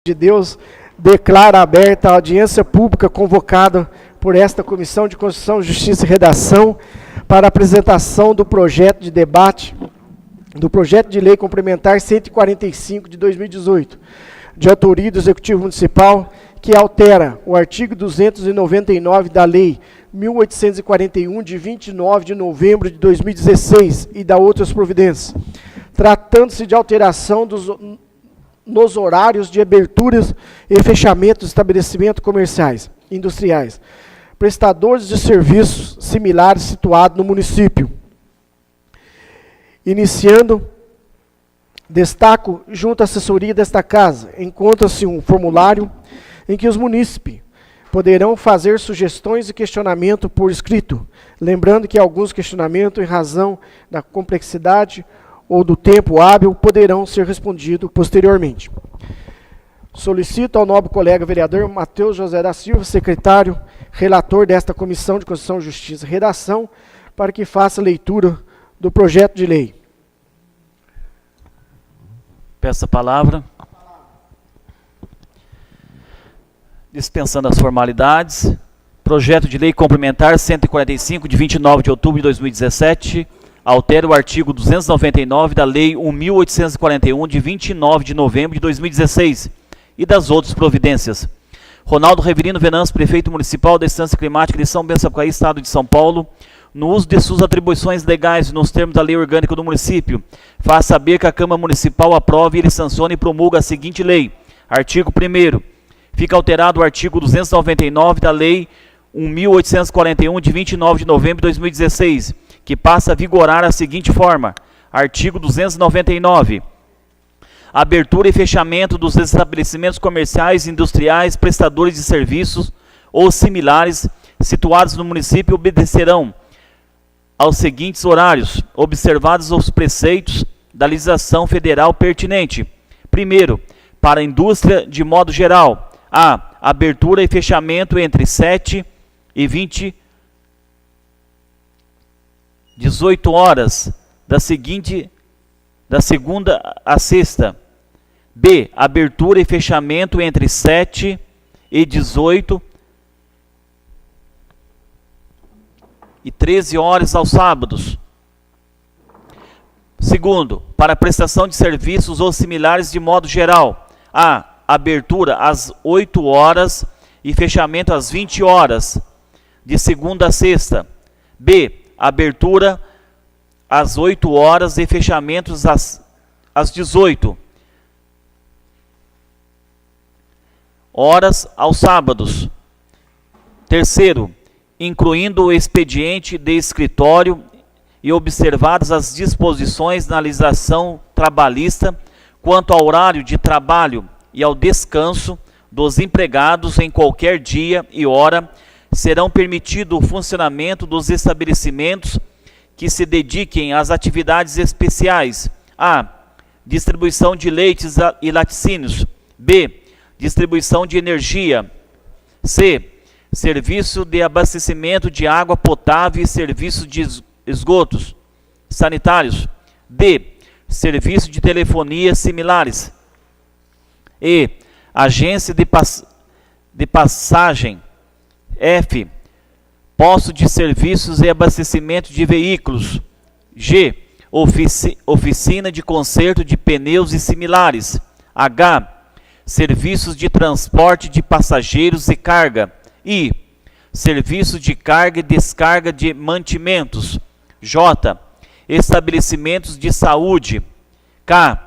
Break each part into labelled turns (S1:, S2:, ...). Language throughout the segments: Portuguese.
S1: de Deus, declara aberta a audiência pública convocada por esta Comissão de Constituição, Justiça e Redação para a apresentação do projeto de debate do projeto de lei complementar 145 de 2018, de autoria do Executivo Municipal, que altera o artigo 299 da Lei 1841, de 29 de novembro de 2016, e da outras providências, tratando-se de alteração nos horários de aberturas e fechamento dos estabelecimentos comerciais, industriais, prestadores de serviços similares situados no município. Iniciando, destaco, junto à assessoria desta casa, encontra-se um formulário em que os munícipes poderão fazer sugestões e questionamento por escrito, lembrando que alguns questionamentos, em razão da complexidade ou do tempo hábil, poderão ser respondidos posteriormente. Solicito ao nobre colega vereador Matheus José da Silva, secretário, relator desta Comissão de Constituição, Justiça e Redação, para que faça leitura do projeto de lei.
S2: Peço a palavra. Dispensando as formalidades, projeto de lei complementar 145, de 29 de outubro de 2017, altera o artigo 299 da Lei 1.841, de 29 de novembro de 2016, e das outras providências. Ronaldo Reverino Venâncio, prefeito municipal da Estância Climática de São Bento Sapucaí, Estado de São Paulo, no uso de suas atribuições legais e nos termos da lei orgânica do município, faz saber que a Câmara Municipal aprove, ele sanciona e promulga a seguinte lei. Artigo 1º. Fica alterado o artigo 299 da Lei 1.841, de 29 de novembro de 2016, que passa a vigorar a seguinte forma. Artigo 299. Abertura e fechamento dos estabelecimentos comerciais e industriais, prestadores de serviços ou similares situados no município obedecerão aos seguintes horários, observados os preceitos da legislação federal pertinente. Primeiro, para a indústria de modo geral, a abertura e fechamento entre 7 e 18 horas da segunda a sexta. B, abertura e fechamento entre 7 e 18 e 13 horas aos sábados. Segundo, para prestação de serviços ou similares de modo geral, a abertura às 8 horas e fechamento às 20 horas, de segunda a sexta. B, abertura às 8 horas e fechamentos às 18 horas aos sábados. Terceiro, incluindo o expediente de escritório e observadas as disposições na legislação trabalhista quanto ao horário de trabalho e ao descanso dos empregados em qualquer dia e hora, serão permitido o funcionamento dos estabelecimentos que se dediquem às atividades especiais. A, distribuição de leites e laticínios. B, distribuição de energia. C, serviço de abastecimento de água potável e serviço de esgotos sanitários. D, serviço de telefonia similares. E, agência de passagem. F, posto de serviços e abastecimento de veículos. G, oficina de conserto de pneus e similares. H, serviços de transporte de passageiros e carga. I, serviço de carga e descarga de mantimentos. J, estabelecimentos de saúde. K,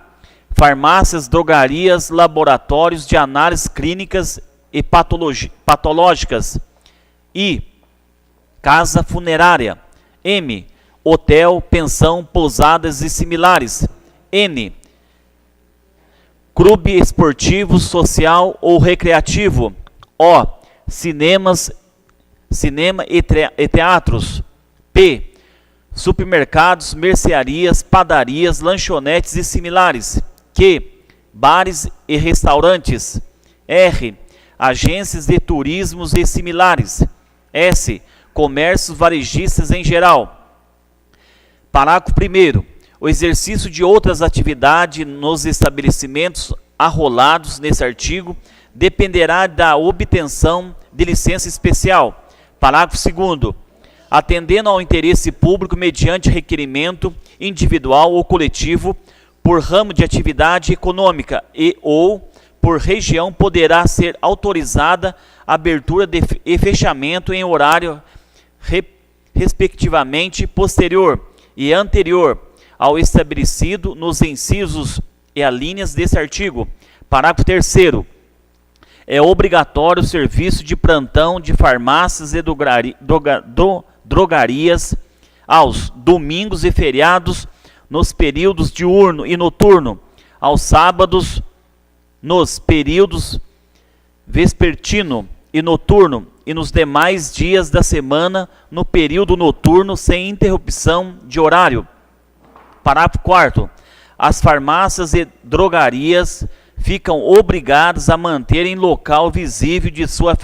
S2: farmácias, drogarias, laboratórios de análises clínicas e patológicas. I, casa funerária. M, hotel, pensão, pousadas e similares. N, clube esportivo, social ou recreativo. O, cinema e teatros. P, supermercados, mercearias, padarias, lanchonetes e similares. Q, bares e restaurantes. R, agências de turismos e similares. S, comércios varejistas em geral. Parágrafo 1º. O exercício de outras atividades nos estabelecimentos arrolados nesse artigo dependerá da obtenção de licença especial. Parágrafo 2º. Atendendo ao interesse público mediante requerimento individual ou coletivo por ramo de atividade econômica e ou por região, poderá ser autorizada a abertura e fechamento em horário respectivamente posterior e anterior ao estabelecido nos incisos e alíneas desse artigo. Parágrafo 3º. É obrigatório o serviço de plantão de farmácias e drogarias aos domingos e feriados, nos períodos diurno e noturno, aos sábados, nos períodos vespertino e noturno e nos demais dias da semana no período noturno sem interrupção de horário. Parágrafo 4º. As farmácias e drogarias ficam obrigadas a manter em local visível de sua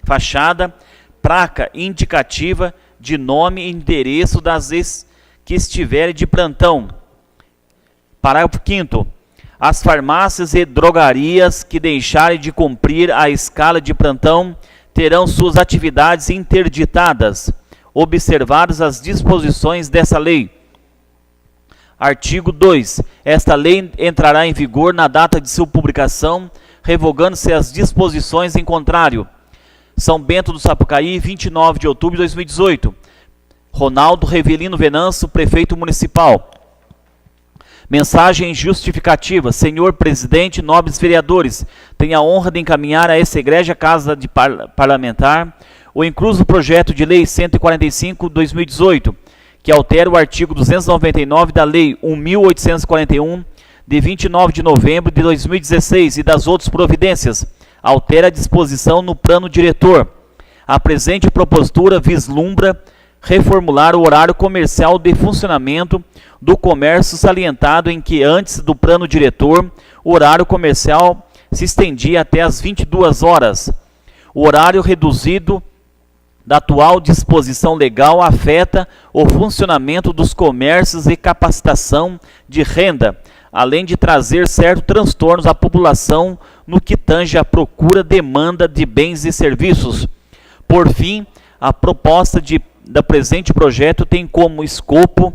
S2: fachada placa indicativa de nome e endereço das que estiverem de plantão. Parágrafo 5º. As farmácias e drogarias que deixarem de cumprir a escala de plantão terão suas atividades interditadas, observadas as disposições dessa lei. Artigo 2. Esta lei entrará em vigor na data de sua publicação, revogando-se as disposições em contrário. São Bento do Sapucaí, 29 de outubro de 2018. Ronaldo Revelino Venâncio, prefeito municipal. Mensagem justificativa. Senhor presidente, nobres vereadores, tenho a honra de encaminhar a essa egrégia Casa de Parlamentar o incluso projeto de lei 145/2018, que altera o artigo 299 da Lei 1.841, de 29 de novembro de 2016 e das outras providências. Altera a disposição no plano diretor. A presente propositura vislumbra reformular o horário comercial de funcionamento do comércio, salientado em que antes do plano diretor, o horário comercial se estendia até às 22 horas. O horário reduzido da atual disposição legal afeta o funcionamento dos comércios e capacitação de renda, além de trazer certos transtornos à população no que tange à procura demanda de bens e serviços. Por fim, a proposta do presente projeto tem como escopo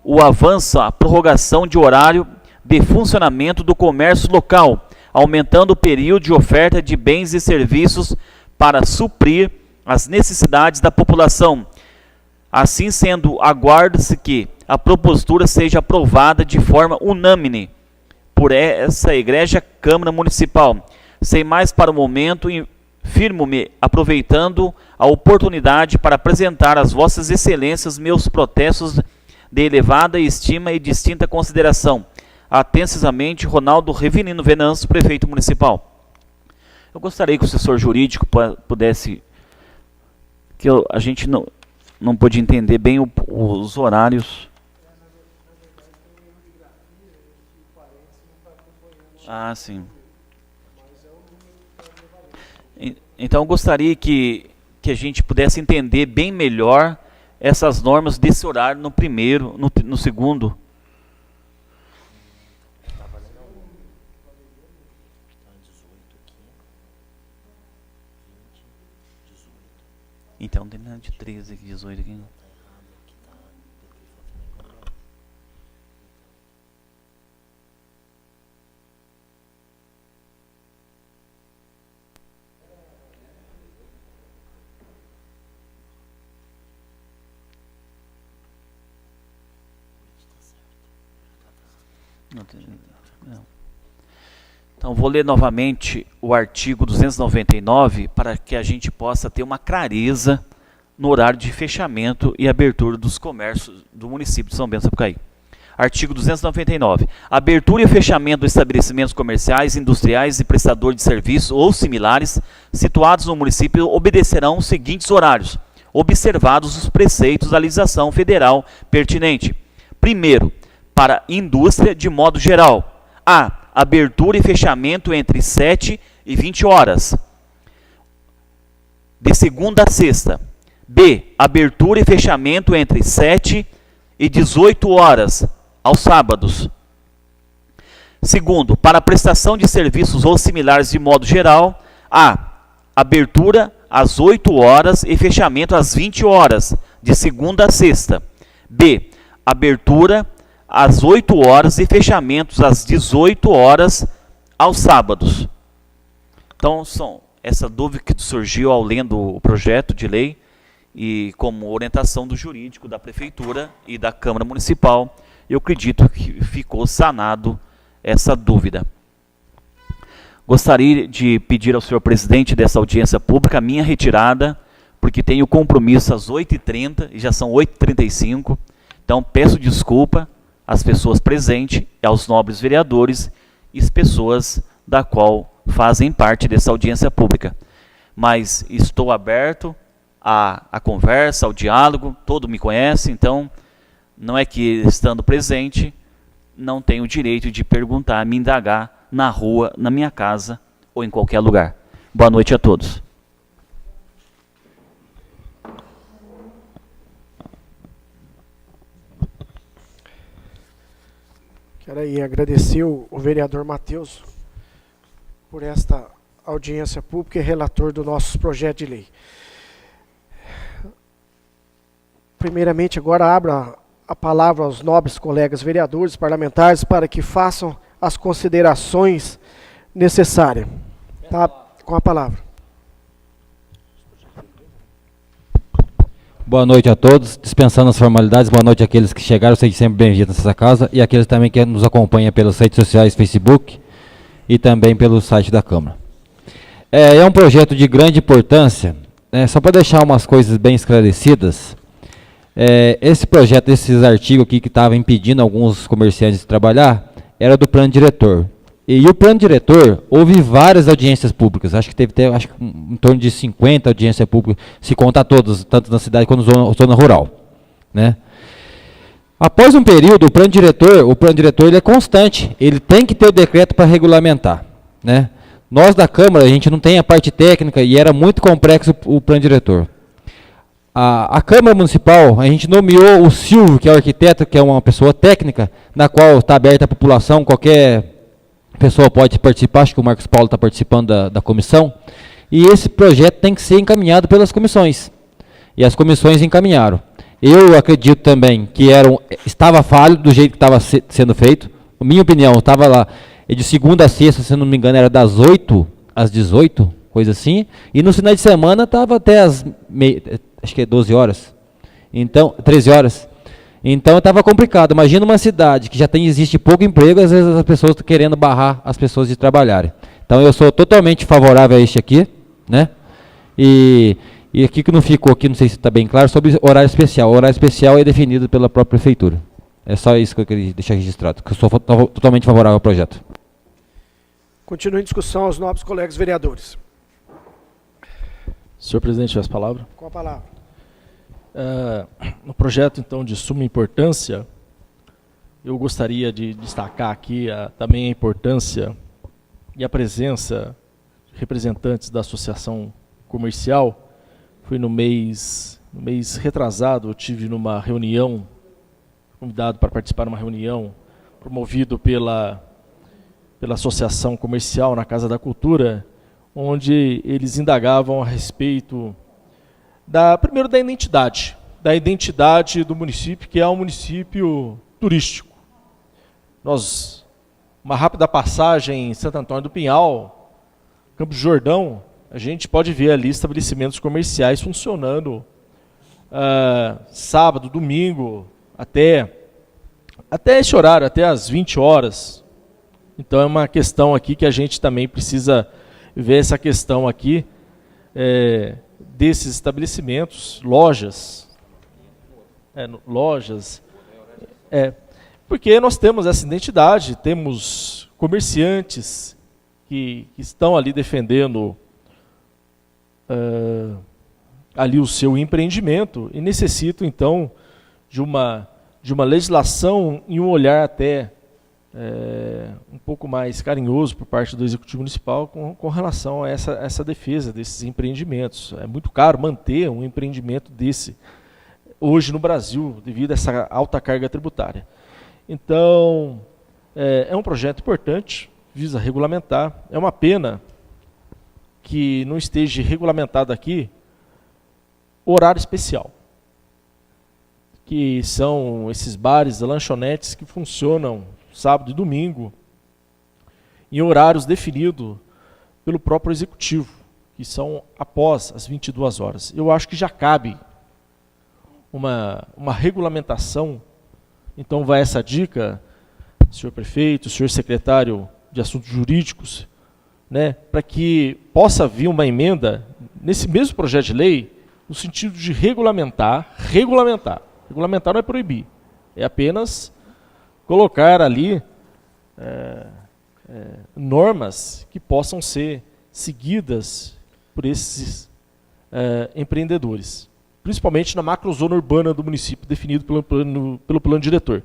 S2: o avanço, a prorrogação de horário de funcionamento do comércio local, aumentando o período de oferta de bens e serviços para suprir as necessidades da população. Assim sendo, aguarda-se que a propositura seja aprovada de forma unânime por essa egrégia Câmara Municipal. Sem mais para o momento, firmo-me aproveitando a oportunidade para apresentar às vossas excelências meus protestos de elevada estima e distinta consideração. Atenciosamente, Ronaldo Revelino Venâncio, prefeito municipal. Eu gostaria que o assessor jurídico pudesse, que a gente não pôde entender bem os horários. Ah, sim. Então eu gostaria que a gente pudesse entender bem melhor essas normas desse horário no primeiro, no segundo. Então tem de 13 aqui, 18 aqui. Não. Então vou ler novamente o artigo 299 para que a gente possa ter uma clareza no horário de fechamento e abertura dos comércios do município de São Bento do Sapucaí. Artigo 299. Abertura e fechamento dos estabelecimentos comerciais, industriais e prestadores de serviços ou similares situados no município obedecerão os seguintes horários, observados os preceitos da legislação federal pertinente. Primeiro, para indústria de modo geral. A. Abertura e fechamento entre 7 e 20 horas. De segunda a sexta. B. Abertura e fechamento entre 7 e 18 horas aos sábados. Segundo, para prestação de serviços ou similares de modo geral, a abertura às 8 horas e fechamento às 20 horas, de segunda a sexta. B, abertura às 8 horas e fechamentos às 18 horas aos sábados. Então, essa dúvida que surgiu ao lendo o projeto de lei e como orientação do jurídico da Prefeitura e da Câmara Municipal, eu acredito que ficou sanado essa dúvida. Gostaria de pedir ao senhor presidente dessa audiência pública a minha retirada, porque tenho compromisso às 8h30 e já são 8h35. Então, peço desculpa às pessoas presentes, aos nobres vereadores e às pessoas da qual fazem parte dessa audiência pública. Mas estou aberto à conversa, ao diálogo, todo me conhece, então não é que estando presente não tenho o direito de perguntar, me indagar na rua, na minha casa ou em qualquer lugar. Boa noite a todos.
S1: Quero aí agradecer o vereador Matheus por esta audiência pública e relator do nosso projeto de lei. Primeiramente, agora abro a palavra aos nobres colegas vereadores, parlamentares, para que façam as considerações necessárias. Tá? Com a palavra.
S3: Boa noite a todos, dispensando as formalidades, boa noite àqueles que chegaram, sejam sempre bem-vindos nessa casa, e àqueles também que nos acompanham pelas redes sociais, Facebook, e também pelo site da Câmara. É um projeto de grande importância, só para deixar umas coisas bem esclarecidas. Esse projeto, esses artigos aqui que estavam impedindo alguns comerciantes de trabalhar, era do plano diretor. E o plano diretor, houve várias audiências públicas, acho que teve em torno de 50 audiências públicas, se contar todas, tanto na cidade quanto na zona rural. Né? Após um período, o plano diretor ele é constante, ele tem que ter o decreto para regulamentar. Né? Nós da Câmara, a gente não tem a parte técnica e era muito complexo o plano diretor. A Câmara Municipal, a gente nomeou o Silvio, que é o arquiteto, que é uma pessoa técnica, na qual está aberta a população, qualquer pessoa pode participar, acho que o Marcos Paulo está participando da comissão, e esse projeto tem que ser encaminhado pelas comissões, e as comissões encaminharam. Eu acredito também que estava falho do jeito que estava sendo feito, na minha opinião, estava lá, de segunda a sexta, se não me engano, era das 8 às 18, coisa assim, e no final de semana estava até acho que é 12 horas, então, 13 horas. Então estava complicado. Imagina uma cidade que já existe pouco emprego, às vezes as pessoas estão querendo barrar as pessoas de trabalharem. Então eu sou totalmente favorável a este aqui, né? E aqui que não ficou aqui, não sei se está bem claro, sobre horário especial. O horário especial é definido pela própria prefeitura. É só isso que eu queria deixar registrado, que eu sou totalmente favorável ao projeto.
S1: Continua em discussão aos nobres colegas vereadores.
S4: Senhor presidente, as palavras.
S1: Com a palavra.
S4: No projeto, então, de suma importância, eu gostaria de destacar aqui também a importância e a presença de representantes da Associação Comercial. Foi no mês retrasado, eu tive numa reunião, convidado para participar de uma reunião promovido pela Associação Comercial na Casa da Cultura, onde eles indagavam a respeito primeiro da identidade do município, que é um município turístico. Uma rápida passagem em Santo Antônio do Pinhal, Campos do Jordão, a gente pode ver ali estabelecimentos comerciais funcionando sábado, domingo, até esse horário, até às 20 horas. Então é uma questão aqui que a gente também precisa ver essa questão aqui, desses estabelecimentos, lojas, porque nós temos essa identidade, temos comerciantes que estão ali defendendo ali o seu empreendimento e necessitam então de uma legislação e um olhar até um pouco mais carinhoso por parte do Executivo Municipal com relação a essa defesa desses empreendimentos. É muito caro manter um empreendimento desse hoje no Brasil, devido a essa alta carga tributária. Então, É um projeto importante, visa regulamentar. É uma pena que não esteja regulamentado aqui horário especial, que são esses bares, lanchonetes que funcionam sábado e domingo, em horários definidos pelo próprio executivo, que são após as 22 horas. Eu acho que já cabe uma regulamentação. Então vai essa dica, senhor prefeito, senhor secretário de Assuntos Jurídicos, né, para que possa vir uma emenda nesse mesmo projeto de lei, no sentido de regulamentar. Regulamentar não é proibir, é apenas colocar ali normas que possam ser seguidas por esses empreendedores, principalmente na macrozona urbana do município, definido pelo plano diretor.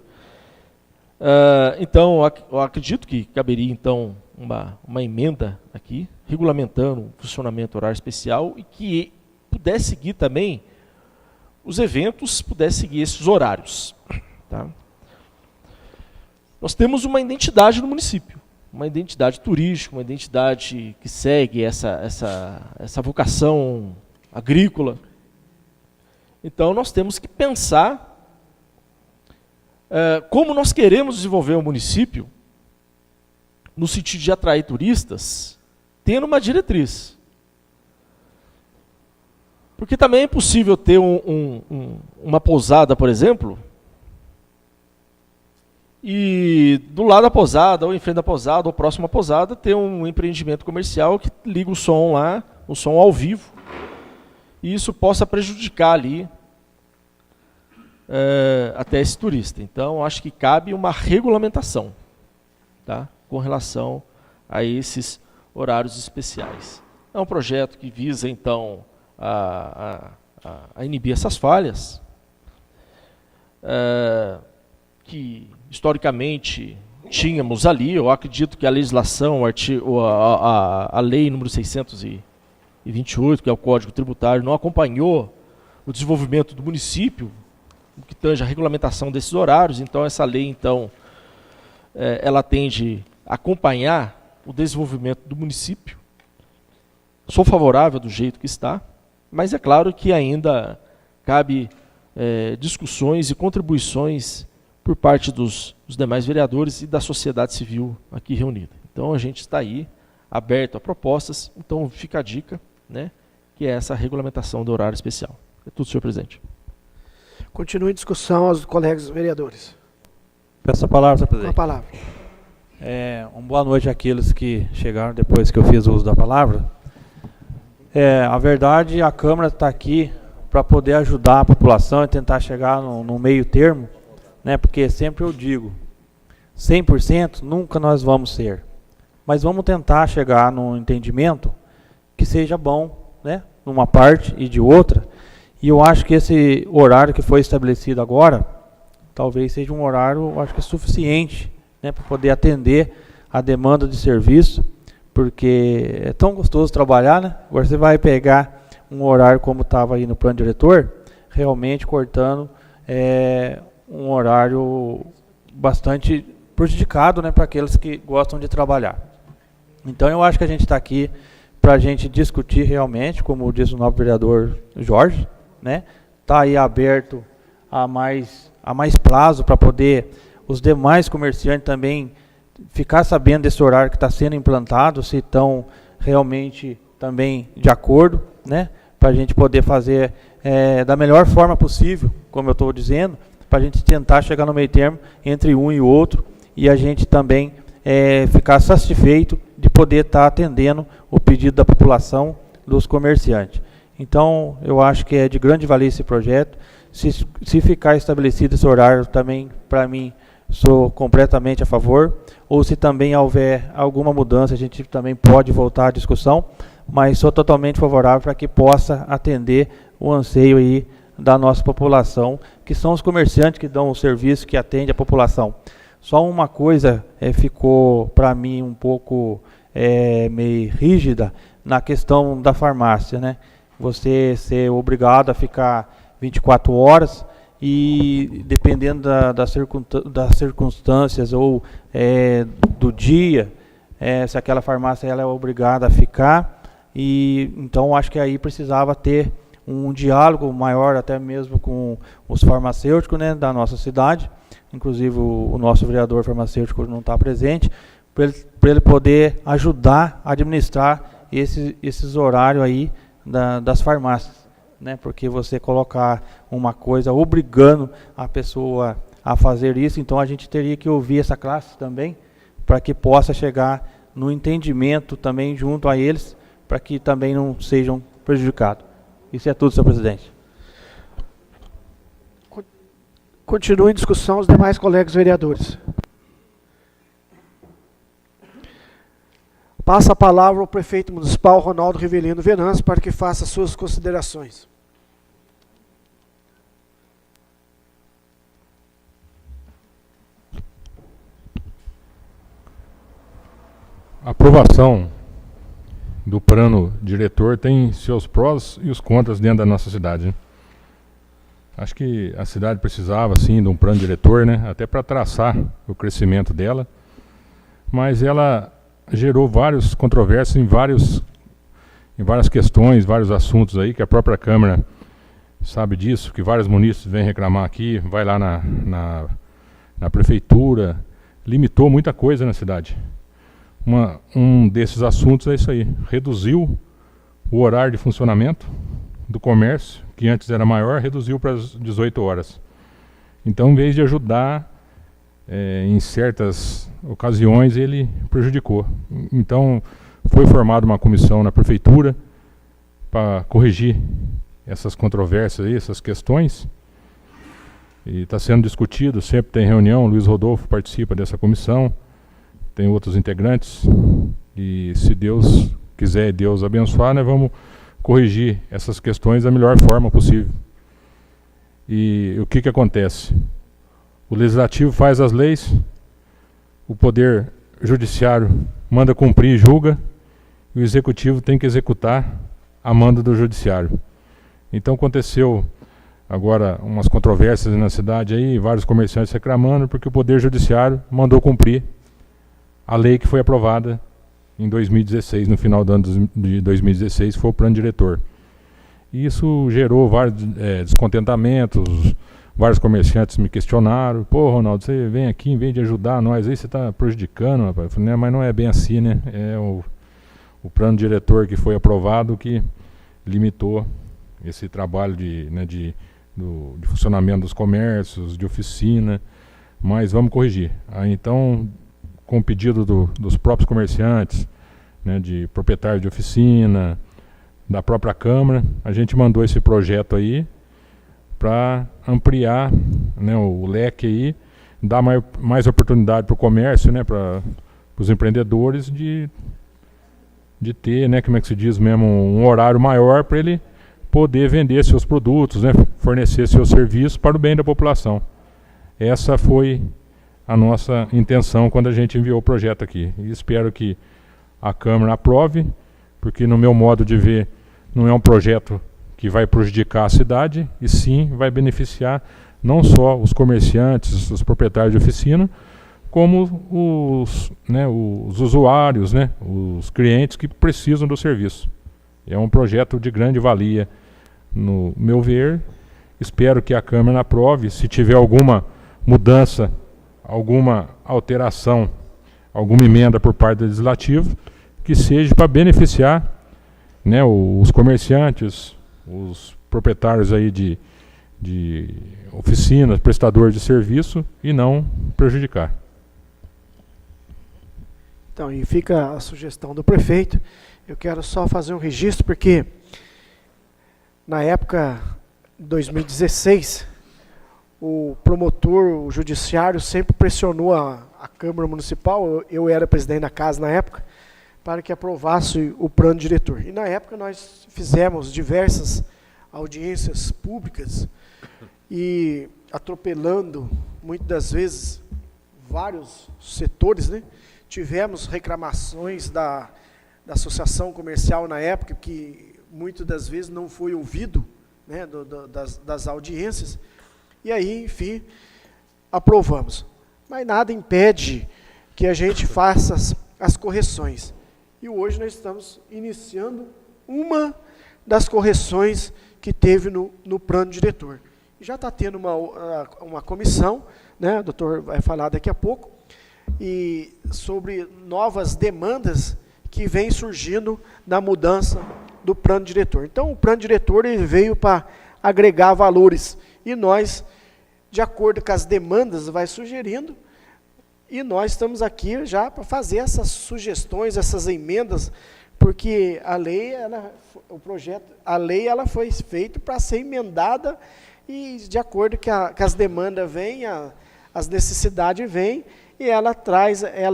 S4: Então, eu acredito que caberia então uma emenda aqui, regulamentando o funcionamento horário especial e que pudesse seguir também os eventos, pudesse seguir esses horários. Tá? Nós temos uma identidade no município, uma identidade turística, uma identidade que segue essa vocação agrícola. Então, nós temos que pensar como nós queremos desenvolver o município no sentido de atrair turistas, tendo uma diretriz. Porque também é possível ter uma pousada, por exemplo, e do lado da pousada, ou em frente da pousada, ou próximo à pousada, ter um empreendimento comercial que liga o som lá, o som ao vivo, e isso possa prejudicar ali até esse turista. Então, acho que cabe uma regulamentação, tá, com relação a esses horários especiais. É um projeto que visa, então, a inibir essas falhas, que historicamente tínhamos ali. Eu acredito que a legislação, a lei número 628, que é o Código Tributário, não acompanhou o desenvolvimento do município, no que tange a regulamentação desses horários. Então, essa lei, então, ela tende a acompanhar o desenvolvimento do município. Sou favorável do jeito que está, mas é claro que ainda cabe discussões e contribuições por parte dos demais vereadores e da sociedade civil aqui reunida. Então, a gente está aí aberto a propostas. Então, fica a dica, né, que é essa regulamentação do horário especial. É tudo, senhor presidente.
S1: Continue a discussão aos colegas vereadores.
S5: Peço a palavra, senhor
S1: Com a
S5: presidente.
S1: palavra.
S5: Uma boa noite àqueles que chegaram depois que eu fiz o uso da palavra. A verdade, a Câmara está aqui para poder ajudar a população e tentar chegar no meio termo, né, porque sempre eu digo, 100% nunca nós vamos ser, mas vamos tentar chegar num entendimento que seja bom, né, numa parte e de outra. E eu acho que esse horário que foi estabelecido agora, talvez seja um horário, eu acho que é suficiente, né, para poder atender a demanda de serviço, porque é tão gostoso trabalhar, né? Agora você vai pegar um horário como estava aí no plano diretor, realmente cortando um horário bastante prejudicado, né, para aqueles que gostam de trabalhar. Então eu acho que a gente está aqui para a gente discutir realmente, como diz o novo vereador Jorge, né? Está aí aberto a mais prazo para poder os demais comerciantes também ficar sabendo desse horário que está sendo implantado, se estão realmente também de acordo, né? Para a gente poder fazer da melhor forma possível, como eu estou dizendo, para a gente tentar chegar no meio termo entre um e o outro, e a gente também ficar satisfeito de poder estar atendendo o pedido da população, dos comerciantes. Então, eu acho que é de grande valia esse projeto. Se ficar estabelecido esse horário, também, para mim, sou completamente a favor. Ou se também houver alguma mudança, a gente também pode voltar à discussão, mas sou totalmente favorável para que possa atender o anseio aí da nossa população, que são os comerciantes que dão o serviço, que atende a população. Só uma coisa ficou para mim um pouco meio rígida na questão da farmácia, né? Você ser obrigado a ficar 24 horas e dependendo das circunstâncias ou do dia, se aquela farmácia ela é obrigada a ficar, e então acho que aí precisava ter um diálogo maior até mesmo com os farmacêuticos, né, da nossa cidade. Inclusive o nosso vereador farmacêutico não está presente, para ele poder ajudar a administrar esses horários aí das farmácias, né? Porque você colocar uma coisa obrigando a pessoa a fazer isso, então a gente teria que ouvir essa classe também, para que possa chegar no entendimento também junto a eles, para que também não sejam prejudicados. Isso é tudo, senhor presidente.
S1: Continua em discussão os demais colegas vereadores. Passa a palavra ao prefeito municipal Ronaldo Rivelino Venâncio para que faça suas considerações.
S6: A aprovação do plano diretor tem seus prós e os contras dentro da nossa cidade, né? Acho que a cidade precisava, sim, de um plano diretor, né? Até para traçar o crescimento dela, mas ela gerou várias controvérsias em várias questões, vários assuntos aí, que a própria Câmara sabe disso, que vários munícipes vêm reclamar aqui, vai lá na prefeitura, limitou muita coisa na cidade. Um desses assuntos é isso aí, reduziu o horário de funcionamento do comércio, que antes era maior, reduziu para as 18 horas. Então, em vez de ajudar, em certas ocasiões, ele prejudicou. Então, foi formada uma comissão na prefeitura para corrigir essas controvérsias aí, essas questões. E está sendo discutido, sempre tem reunião, Luiz Rodolfo participa dessa comissão, tem outros integrantes, e se Deus quiser e Deus abençoar, nós vamos corrigir essas questões da melhor forma possível. E o que acontece? O legislativo faz as leis, o poder judiciário manda cumprir e julga, e o executivo tem que executar a mando do judiciário. Então aconteceu agora umas controvérsias na cidade aí, vários comerciantes reclamando, porque o poder judiciário mandou cumprir a lei que foi aprovada em 2016, no final do ano de 2016, foi o plano diretor. E isso gerou vários descontentamentos, vários comerciantes me questionaram, pô, Ronaldo, você vem aqui em vez de ajudar nós, aí você está prejudicando, rapaz. Eu falei, mas não é bem assim, né? É o plano diretor que foi aprovado que limitou esse trabalho de funcionamento dos comércios, de oficina, mas vamos corrigir. Então, com o pedido dos próprios comerciantes, né, de proprietários de oficina, da própria Câmara, a gente mandou esse projeto aí para ampliar, né, o leque aí, dar mais oportunidade para o comércio, né, para os empreendedores de ter, né, como é que se diz mesmo, um horário maior para ele poder vender seus produtos, né, fornecer seus serviços para o bem da população. Essa foi a nossa intenção quando a gente enviou o projeto aqui. E espero que a Câmara aprove, porque no meu modo de ver, não é um projeto que vai prejudicar a cidade, e sim vai beneficiar não só os comerciantes, os proprietários de oficina, como os usuários, né, os clientes que precisam do serviço. É um projeto de grande valia, no meu ver. Espero que a Câmara aprove. Se tiver alguma mudança, alguma alteração, alguma emenda por parte do Legislativo, que seja para beneficiar, né, os comerciantes, os proprietários aí de oficinas, prestadores de serviço, e não prejudicar.
S1: Então, e fica a sugestão do prefeito. Eu quero só fazer um registro, porque na época de 2016, o promotor, o judiciário, sempre pressionou a Câmara Municipal, eu era presidente da casa na época, para que aprovasse o plano diretor. E na época nós fizemos diversas audiências públicas e atropelando, muitas das vezes, vários setores, né? Tivemos reclamações da associação comercial na época, que muitas das vezes não foi ouvido, né, das audiências, E aí, enfim, aprovamos. Mas nada impede que a gente faça as correções. E hoje nós estamos iniciando uma das correções que teve no plano diretor. Já está tendo uma comissão, né, o doutor vai falar daqui a pouco, e sobre novas demandas que vêm surgindo na mudança do plano diretor. Então, o plano diretor ele veio para agregar valores, e nós, de acordo com as demandas, vai sugerindo, e nós estamos aqui já para fazer essas sugestões, essas emendas, porque a lei, a lei ela foi feita para ser emendada e de acordo com as demandas vêm, as necessidades vêm, e ela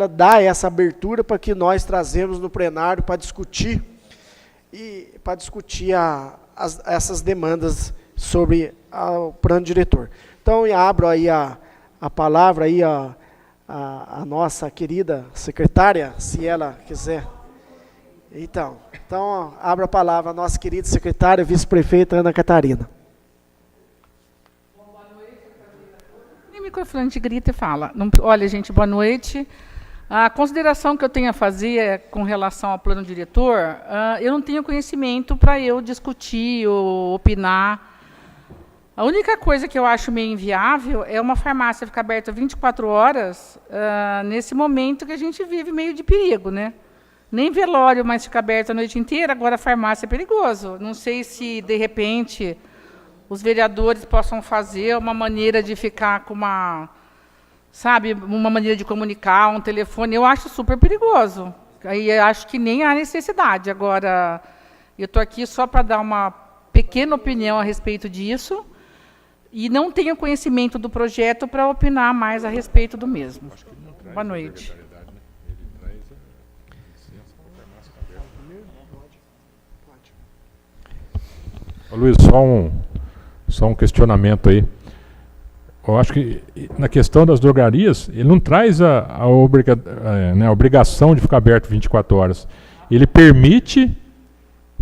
S1: dá essa abertura para que nós trazemos no plenário para discutir essas demandas sobre o plano diretor. Então, eu abro aí a palavra aí a nossa querida secretária, se ela quiser. Então abro a palavra a nossa querida secretária, vice-prefeita Ana Catarina.
S7: Boa noite. O microfone de grita e fala. Olha, gente, boa noite. A consideração que eu tenho a fazer é com relação ao plano diretor, eu não tenho conhecimento para eu discutir ou opinar. A única coisa que eu acho meio inviável é uma farmácia ficar aberta 24 horas nesse momento que a gente vive meio de perigo, né? Nem velório mais fica aberto a noite inteira, agora a farmácia é perigoso. Não sei se, de repente, os vereadores possam fazer uma maneira de ficar com uma maneira de comunicar, um telefone. Eu acho super perigoso. Aí eu acho que nem há necessidade. Agora, eu estou aqui só para dar uma pequena opinião a respeito disso, e não tenho conhecimento do projeto para opinar mais a respeito do mesmo. Boa noite.
S6: Ô, Luiz, só um questionamento aí. Eu acho que na questão das drogarias, ele não traz a obrigação de ficar aberto 24 horas. Ele permite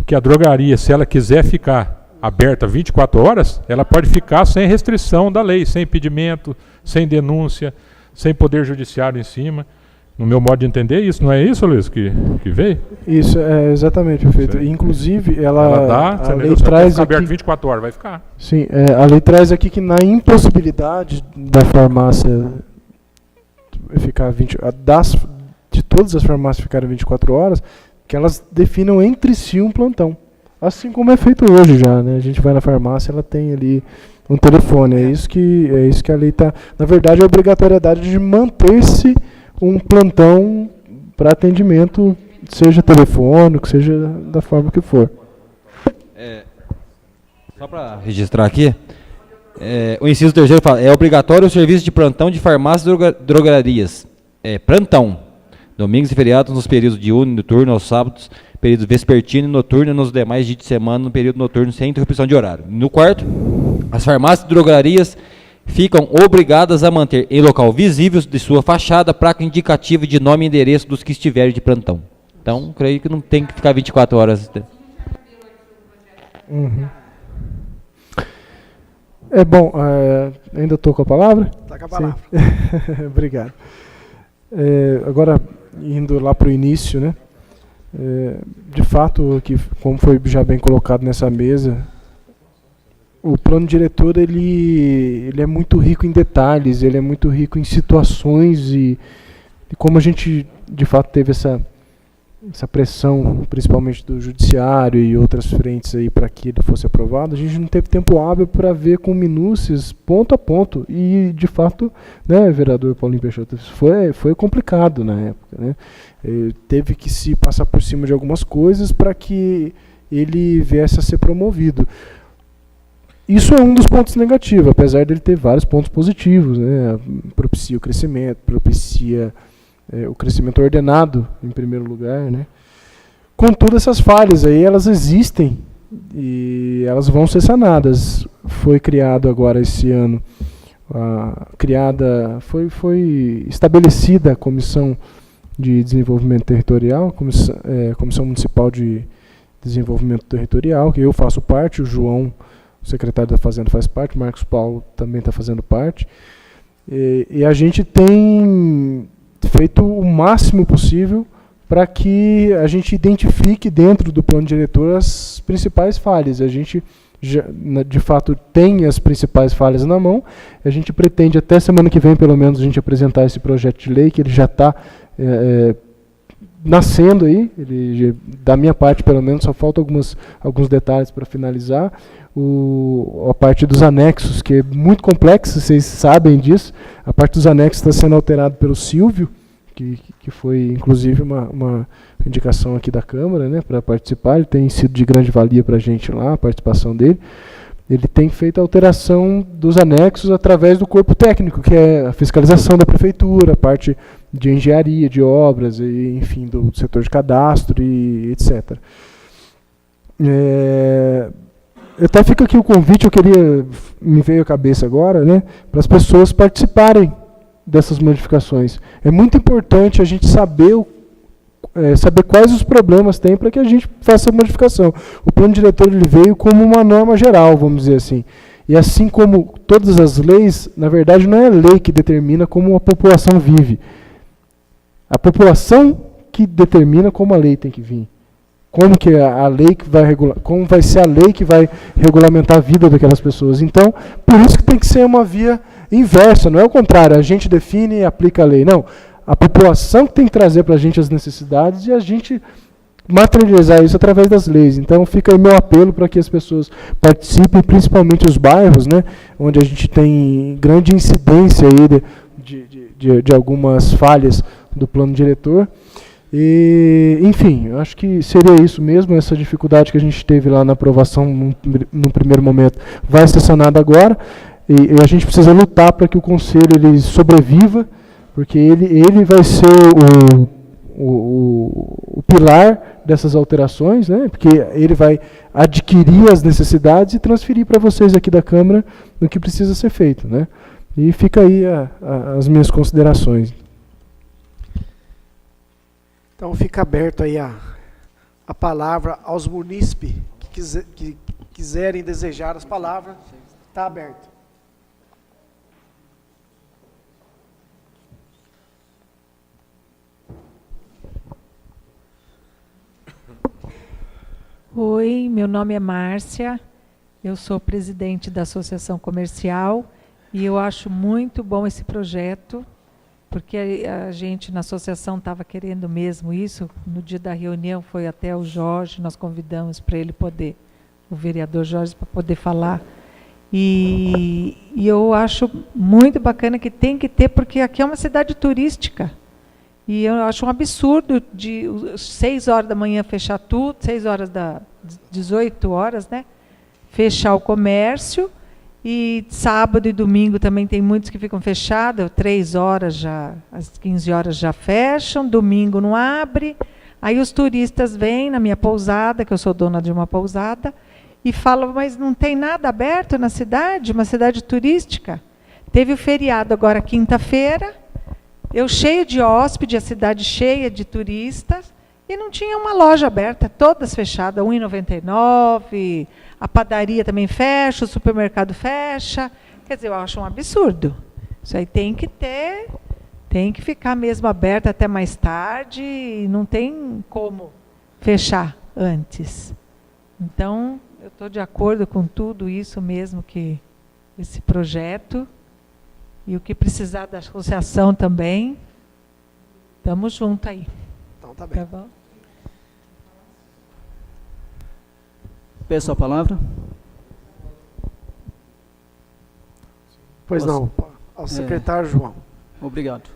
S6: que a drogaria, se ela quiser ficar aberta 24 horas, ela pode ficar sem restrição da lei, sem impedimento, sem denúncia, sem poder judiciário em cima. No meu modo de entender, isso não é isso, Luiz, que veio?
S8: Isso, é exatamente, prefeito. Inclusive, ela
S6: dá,
S8: a lei traz
S6: aberto
S8: aqui,
S6: 24 horas, vai ficar.
S8: Sim, a lei traz aqui que na impossibilidade da farmácia ficar de todas as farmácias ficarem 24 horas, que elas definam entre si um plantão. Assim como é feito hoje já, né? A gente vai na farmácia, ela tem ali um telefone. É isso que a lei está. Na verdade, a obrigatoriedade de manter-se um plantão para atendimento, seja telefônico, seja da forma que for.
S3: Só para registrar aqui, o inciso 3º fala, é obrigatório o serviço de plantão de farmácias e drogarias. Plantão. Domingos e feriados nos períodos diurno e noturno, aos sábados, período vespertino e noturno, e nos demais dias de semana, no período noturno, sem interrupção de horário. No 4º, as farmácias e drogarias ficam obrigadas a manter em local visível de sua fachada placa indicativa de nome e endereço dos que estiverem de plantão. Então, creio que não tem que ficar 24 horas.
S8: Uhum. Bom, ainda estou com a palavra?
S1: Está com a palavra.
S8: Obrigado. Agora, indo lá para o início, né? De fato, que, como foi já bem colocado nessa mesa, o plano diretor ele é muito rico em detalhes, ele é muito rico em situações e como a gente de fato teve essa pressão, principalmente do judiciário e outras frentes aí para que ele fosse aprovado, a gente não teve tempo hábil para ver com minúcias, ponto a ponto, e de fato, né, vereador Paulinho Peixoto, foi complicado na época, né? Teve que se passar por cima de algumas coisas para que ele viesse a ser promovido. Isso é um dos pontos negativos, apesar dele ter vários pontos positivos, né? Propicia o crescimento, propicia o crescimento ordenado, em primeiro lugar, né? Contudo, essas falhas aí, elas existem e elas vão ser sanadas. Foi criado agora esse ano, foi estabelecida a Comissão de Desenvolvimento Territorial, Comissão Municipal de Desenvolvimento Territorial, que eu faço parte, o João o secretário da Fazenda faz parte, Marcos Paulo também está fazendo parte. E a gente tem feito o máximo possível para que a gente identifique dentro do plano diretor as principais falhas. A gente, de fato, tem as principais falhas na mão. A gente pretende, até semana que vem, pelo menos, a gente apresentar esse projeto de lei, que ele já está nascendo aí. Da minha parte, pelo menos, só faltam alguns detalhes para finalizar. A parte dos anexos, que é muito complexa, vocês sabem disso. A parte dos anexos está sendo alterada pelo Silvio, que foi, inclusive, uma indicação aqui da Câmara, né, para participar. Ele tem sido de grande valia para a gente lá, a participação dele. Ele tem feito a alteração dos anexos através do corpo técnico, que é a fiscalização da prefeitura, a parte de engenharia, de obras, e, enfim, do setor de cadastro e etc. Até fica aqui o convite, me veio à cabeça agora, né, para as pessoas participarem dessas modificações. É muito importante a gente saber quais os problemas tem para que a gente faça a modificação. O plano diretor ele veio como uma norma geral, vamos dizer assim. E assim como todas as leis, na verdade não é a lei que determina como a população vive. A população que determina como a lei tem que vir. Como que a lei que vai regular, como vai ser a lei que vai regulamentar a vida daquelas pessoas. Então, por isso que tem que ser uma via inversa, não é o contrário, a gente define e aplica a lei. Não, a população tem que trazer para a gente as necessidades e a gente materializar isso através das leis. Então, fica aí meu apelo para que as pessoas participem, principalmente os bairros, né, onde a gente tem grande incidência aí de algumas falhas do plano diretor. E, enfim, eu acho que seria isso mesmo, essa dificuldade que a gente teve lá na aprovação no primeiro momento vai ser sanada agora, e a gente precisa lutar para que o Conselho ele sobreviva, porque ele vai ser o pilar dessas alterações, né? Porque ele vai adquirir as necessidades e transferir para vocês aqui da Câmara no que precisa ser feito, né? E fica aí as minhas considerações.
S1: Então fica aberto aí a palavra aos munícipes que quiserem desejar as palavras. Está aberto.
S9: Oi, meu nome é Márcia, eu sou presidente da Associação Comercial e eu acho muito bom esse projeto, porque a gente na associação estava querendo mesmo isso. No dia da reunião foi até o Jorge, nós convidamos para ele poder, o vereador Jorge, para poder falar. E eu acho muito bacana que tem que ter, porque aqui é uma cidade turística. E eu acho um absurdo de 6 horas da manhã fechar tudo, 18 horas, né? Fechar o comércio. E sábado e domingo também tem muitos que ficam fechados, 3 horas já, às 15 horas já fecham, domingo não abre. Aí os turistas vêm na minha pousada, que eu sou dona de uma pousada, e falam, mas não tem nada aberto na cidade, uma cidade turística. Teve o feriado agora quinta-feira, eu cheia de hóspede, a cidade cheia de turistas, e não tinha uma loja aberta, todas fechadas, R$1,99, a padaria também fecha, o supermercado fecha. Quer dizer, eu acho um absurdo. Isso aí tem que ter, tem que ficar mesmo aberto até mais tarde, e não tem como fechar antes. Então, eu estou de acordo com tudo isso mesmo, que esse projeto, e o que precisar da associação também, estamos juntos aí.
S1: Então tá bem.
S9: Tá bom?
S10: Peço a palavra.
S1: Pois não, ao secretário João.
S10: Obrigado.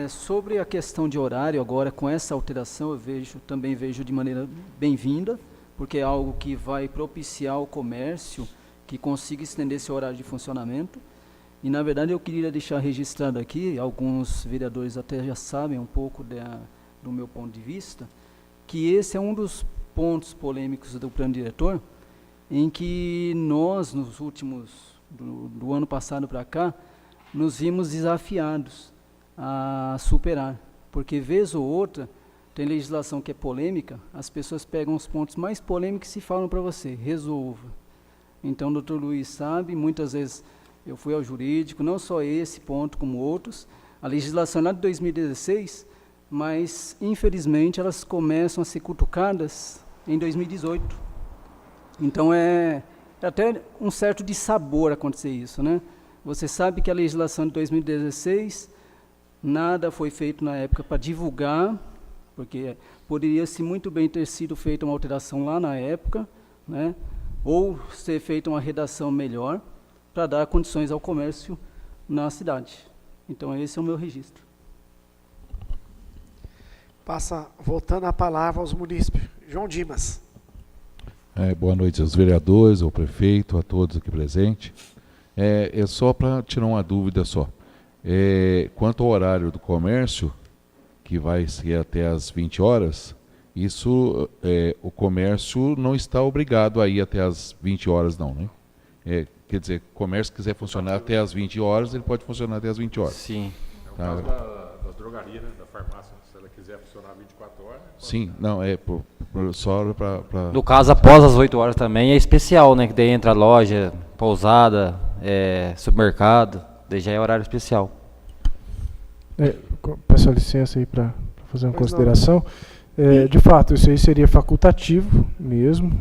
S10: Sobre a questão de horário, agora com essa alteração, eu também vejo de maneira bem-vinda, porque é algo que vai propiciar o comércio que consiga estender esse horário de funcionamento. E, na verdade, eu queria deixar registrado aqui, alguns vereadores até já sabem um pouco do meu ponto de vista, que esse é um dos pontos polêmicos do plano diretor, em que nós, nos últimos, do ano passado para cá, nos vimos desafiados a superar, porque vez ou outra, tem legislação que é polêmica, as pessoas pegam os pontos mais polêmicos e falam para você, resolva. Então, o doutor Luiz sabe, muitas vezes eu fui ao jurídico, não só esse ponto, como outros. A legislação é lá de 2016, mas, infelizmente, elas começam a ser cutucadas em 2018. Então, é até um certo dissabor acontecer isso, né? Você sabe que a legislação de 2016, nada foi feito na época para divulgar, porque poderia-se muito bem ter sido feita uma alteração lá na época, né? Ou ser feita uma redação melhor para dar condições ao comércio na cidade. Então, esse é o meu registro.
S1: Voltando a palavra aos munícipes. João Dimas.
S11: Boa noite aos vereadores, ao prefeito, a todos aqui presentes. É só para tirar uma dúvida só. Quanto ao horário do comércio, que vai ser até às 20 horas, isso, o comércio não está obrigado a ir até às 20 horas, não, né? Quer dizer, o comércio quiser funcionar até às 20 horas, ele pode funcionar até às 20 horas.
S2: Sim.
S6: É o caso das drogarias, né, da farmácia, se ela quiser funcionar 24 horas...
S11: Sim, não, só para...
S3: No caso, após as 8 horas também é especial, né? Que daí entra loja, pousada, supermercado, daí já é horário especial.
S8: Peço licença aí para fazer uma consideração. De fato, isso aí seria facultativo mesmo,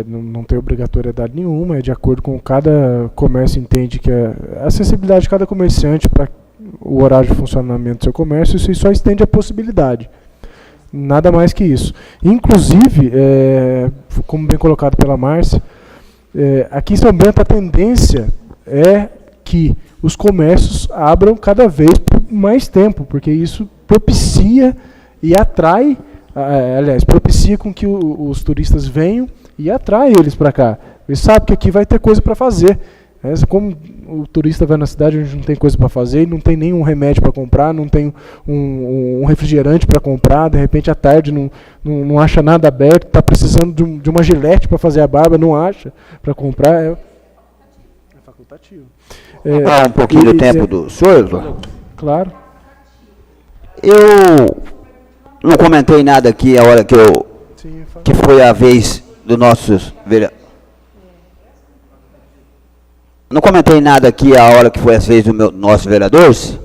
S8: não tem obrigatoriedade nenhuma, é de acordo com cada comércio entende que a sensibilidade de cada comerciante para o horário de funcionamento do seu comércio, isso aí só estende a possibilidade. Nada mais que isso. Inclusive, como bem colocado pela Márcia, aqui em São Bento a tendência é que os comércios abram cada vez por mais tempo, porque isso propicia e atrai, propicia com que os turistas venham e atrai eles para cá. Eles sabem que aqui vai ter coisa para fazer. Como o turista vai na cidade onde não tem coisa para fazer, não tem nenhum remédio para comprar, não tem um refrigerante para comprar, de repente à tarde não acha nada aberto, está precisando de uma gilete para fazer a barba, não acha para comprar. É facultativo.
S12: Um pouquinho do tempo do senhor, Eduardo?
S8: Claro.
S12: Eu não comentei nada aqui a hora que foi a vez dos nossos vereadores. Não comentei nada aqui a hora que foi a vez dos nossos vereadores,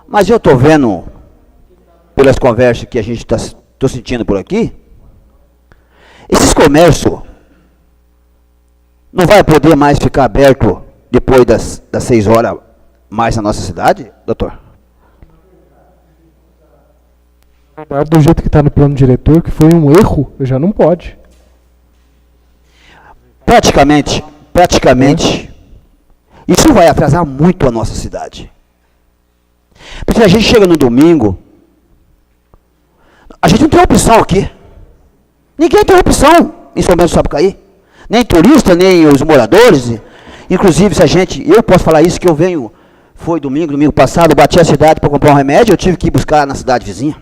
S12: mas eu estou vendo, pelas conversas que a gente estou sentindo por aqui, esses comércios não vai poder mais ficar aberto depois das 6 horas mais na nossa cidade, doutor?
S8: Do jeito que está no plano diretor, que foi um erro, já não pode.
S12: Praticamente, isso vai atrasar muito a nossa cidade. Porque a gente chega no domingo, a gente não tem opção aqui. Ninguém tem opção em São Bento do Sapucaí. Nem turista, nem os moradores. Inclusive, eu posso falar isso, que eu venho, foi domingo passado, bati a cidade para comprar um remédio, eu tive que ir buscar na cidade vizinha.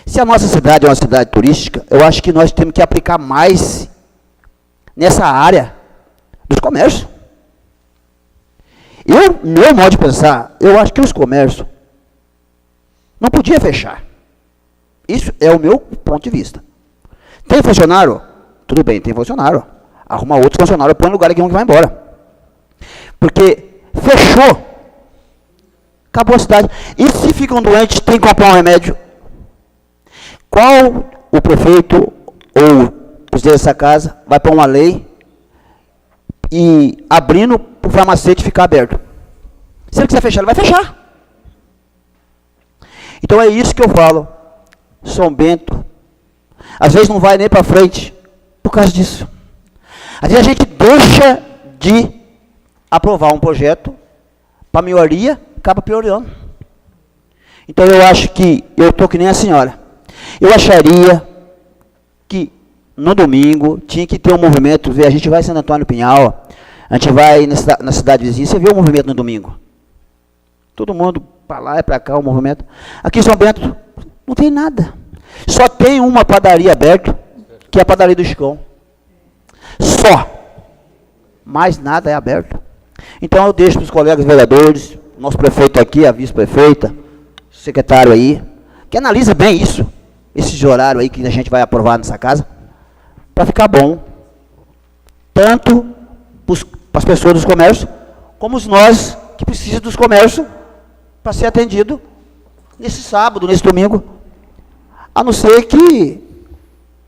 S12: Se a nossa cidade é uma cidade turística, eu acho que nós temos que aplicar mais nessa área dos comércios. Meu modo de pensar, eu acho que os comércios não podiam fechar. Isso é o meu ponto de vista. Tem funcionário? Tudo bem, tem funcionário. Arruma outro funcionário, põe no lugar aqui um que vai embora. Porque fechou. Acabou a cidade. E se ficam doentes, tem que comprar um remédio. Qual o prefeito ou o presidente dessa casa vai pôr uma lei e abrindo para o farmacêutico ficar aberto? Se ele quiser fechar, ele vai fechar. Então é isso que eu falo. São Bento, às vezes não vai nem para frente por causa disso. Às vezes a gente deixa de aprovar um projeto para melhoria, acaba piorando. Então eu acho que, eu estou que nem a senhora, eu acharia que no domingo tinha que ter um movimento, a gente vai em Santo Antônio Pinhal, a gente vai na cidade vizinha, você vê o movimento no domingo. Todo mundo para lá e para cá, o movimento. Aqui em São Bento não tem nada. Só tem uma padaria aberta, que é a padaria do Chicão. Só. Mais nada é aberto. Então eu deixo para os colegas vereadores, nosso prefeito aqui, a vice-prefeita, secretário aí, que analisa bem isso, esse horário aí que a gente vai aprovar nessa casa, para ficar bom, tanto para as pessoas dos comércios, como nós que precisamos dos comércios para ser atendido nesse sábado, nesse domingo. A não ser que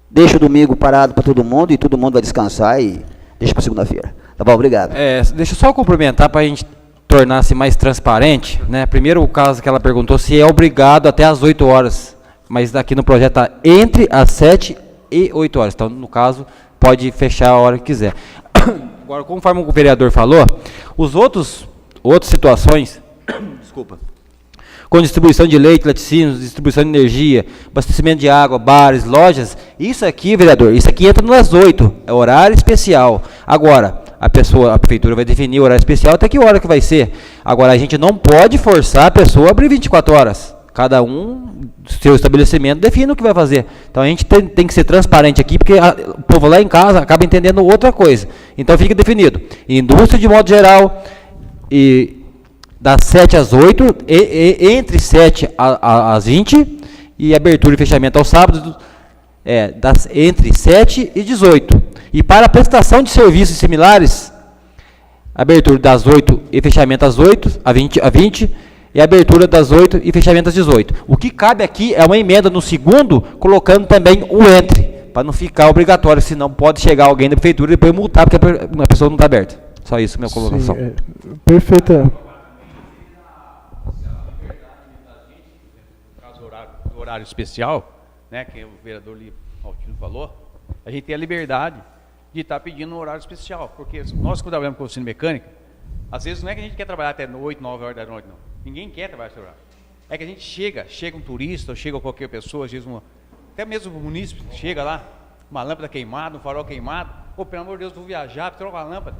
S12: deixe o domingo parado para todo mundo e todo mundo vai descansar e deixa para segunda-feira. Tá bom? Obrigado.
S3: Deixa eu só complementar para a gente tornar-se mais transparente, né? Primeiro o caso que ela perguntou se é obrigado até às 8 horas, mas aqui no projeto está entre as 7 e 8 horas. Então, no caso, pode fechar a hora que quiser. Agora, conforme o vereador falou, outras situações, desculpa, com distribuição de leite, laticínios, distribuição de energia, abastecimento de água, bares, lojas, isso aqui, vereador, isso aqui entra nas 8, é horário especial. Agora, a prefeitura vai definir o horário especial até que hora que vai ser. Agora, a gente não pode forçar a pessoa a abrir 24 horas. Cada um, seu estabelecimento, define o que vai fazer. Então, a gente tem que ser transparente aqui, porque o povo lá em casa acaba entendendo outra coisa. Então, fica definido. Indústria, de modo geral, e das 7 às 8, entre 7 às 20, e abertura e fechamento aos sábados, entre 7 e 18. E para a prestação de serviços similares, abertura das 8 e fechamento às 8, a 20, e abertura das 8 e fechamento às 18. O que cabe aqui é uma emenda no segundo, colocando também o entre, para não ficar obrigatório, senão pode chegar alguém da prefeitura e depois multar, porque a pessoa não está aberta. Só isso, minha colocação.
S8: Sim, perfeita.
S13: No horário especial, né, que o vereador Altino falou, a gente tem a liberdade de estar pedindo um horário especial, porque nós que trabalhamos com oficina mecânica, às vezes não é que a gente quer trabalhar até 8, 9 horas da noite, não. Ninguém quer trabalhar esse horário. É que a gente chega um turista, ou chega qualquer pessoa, às vezes até mesmo o munícipe, chega lá, uma lâmpada queimada, um farol queimado, pelo amor de Deus, vou viajar, troca a lâmpada.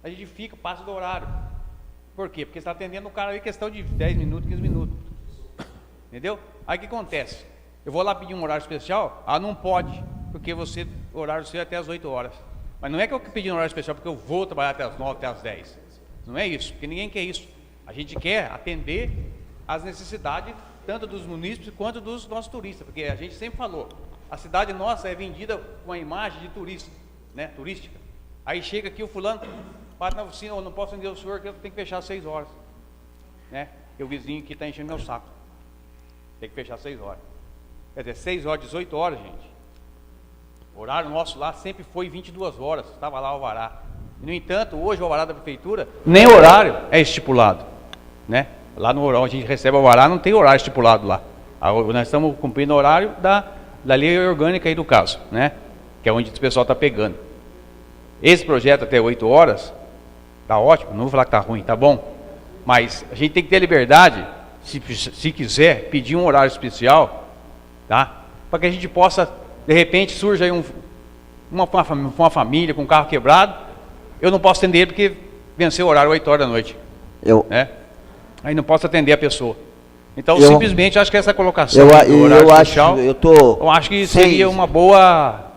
S13: A gente passa do horário. Por quê? Porque você está atendendo o cara ali questão de 10 minutos, 15 minutos. Entendeu? Aí o que acontece? Eu vou lá pedir um horário especial, não pode, porque o horário seu é até as 8 horas. Mas não é que eu pedi um horário especial porque eu vou trabalhar até as 9, até as 10. Não é isso, porque ninguém quer isso. A gente quer atender às necessidades tanto dos munícipes quanto dos nossos turistas, porque a gente sempre falou, a cidade nossa é vendida com a imagem de turista, né, turística. Aí chega aqui o fulano, bate na oficina, eu não posso atender o senhor, que eu tenho que fechar às 6 horas. Né? E o vizinho aqui está enchendo meu saco. Tem que fechar às 6 horas. Quer dizer, 6 horas, 18 horas, gente. O horário nosso lá sempre foi 22 horas, estava lá o alvará. No entanto, hoje o alvará da prefeitura, nem horário é estipulado. Né? Lá no horário, onde a gente recebe o alvará, não tem horário estipulado lá. Nós estamos cumprindo o horário da lei orgânica aí do caso, né? Que é onde o pessoal está pegando. Esse projeto até 8 horas, tá ótimo, não vou falar que tá ruim, tá bom. Mas a gente tem que ter liberdade, se quiser, pedir um horário especial, tá? Para que a gente possa, de repente, surja aí uma família com um carro quebrado, eu não posso atender ele porque venceu o horário 8 horas da noite. Né? Aí não posso atender a pessoa. Então, simplesmente, acho que essa colocação do horário especial, eu acho que seria uma boa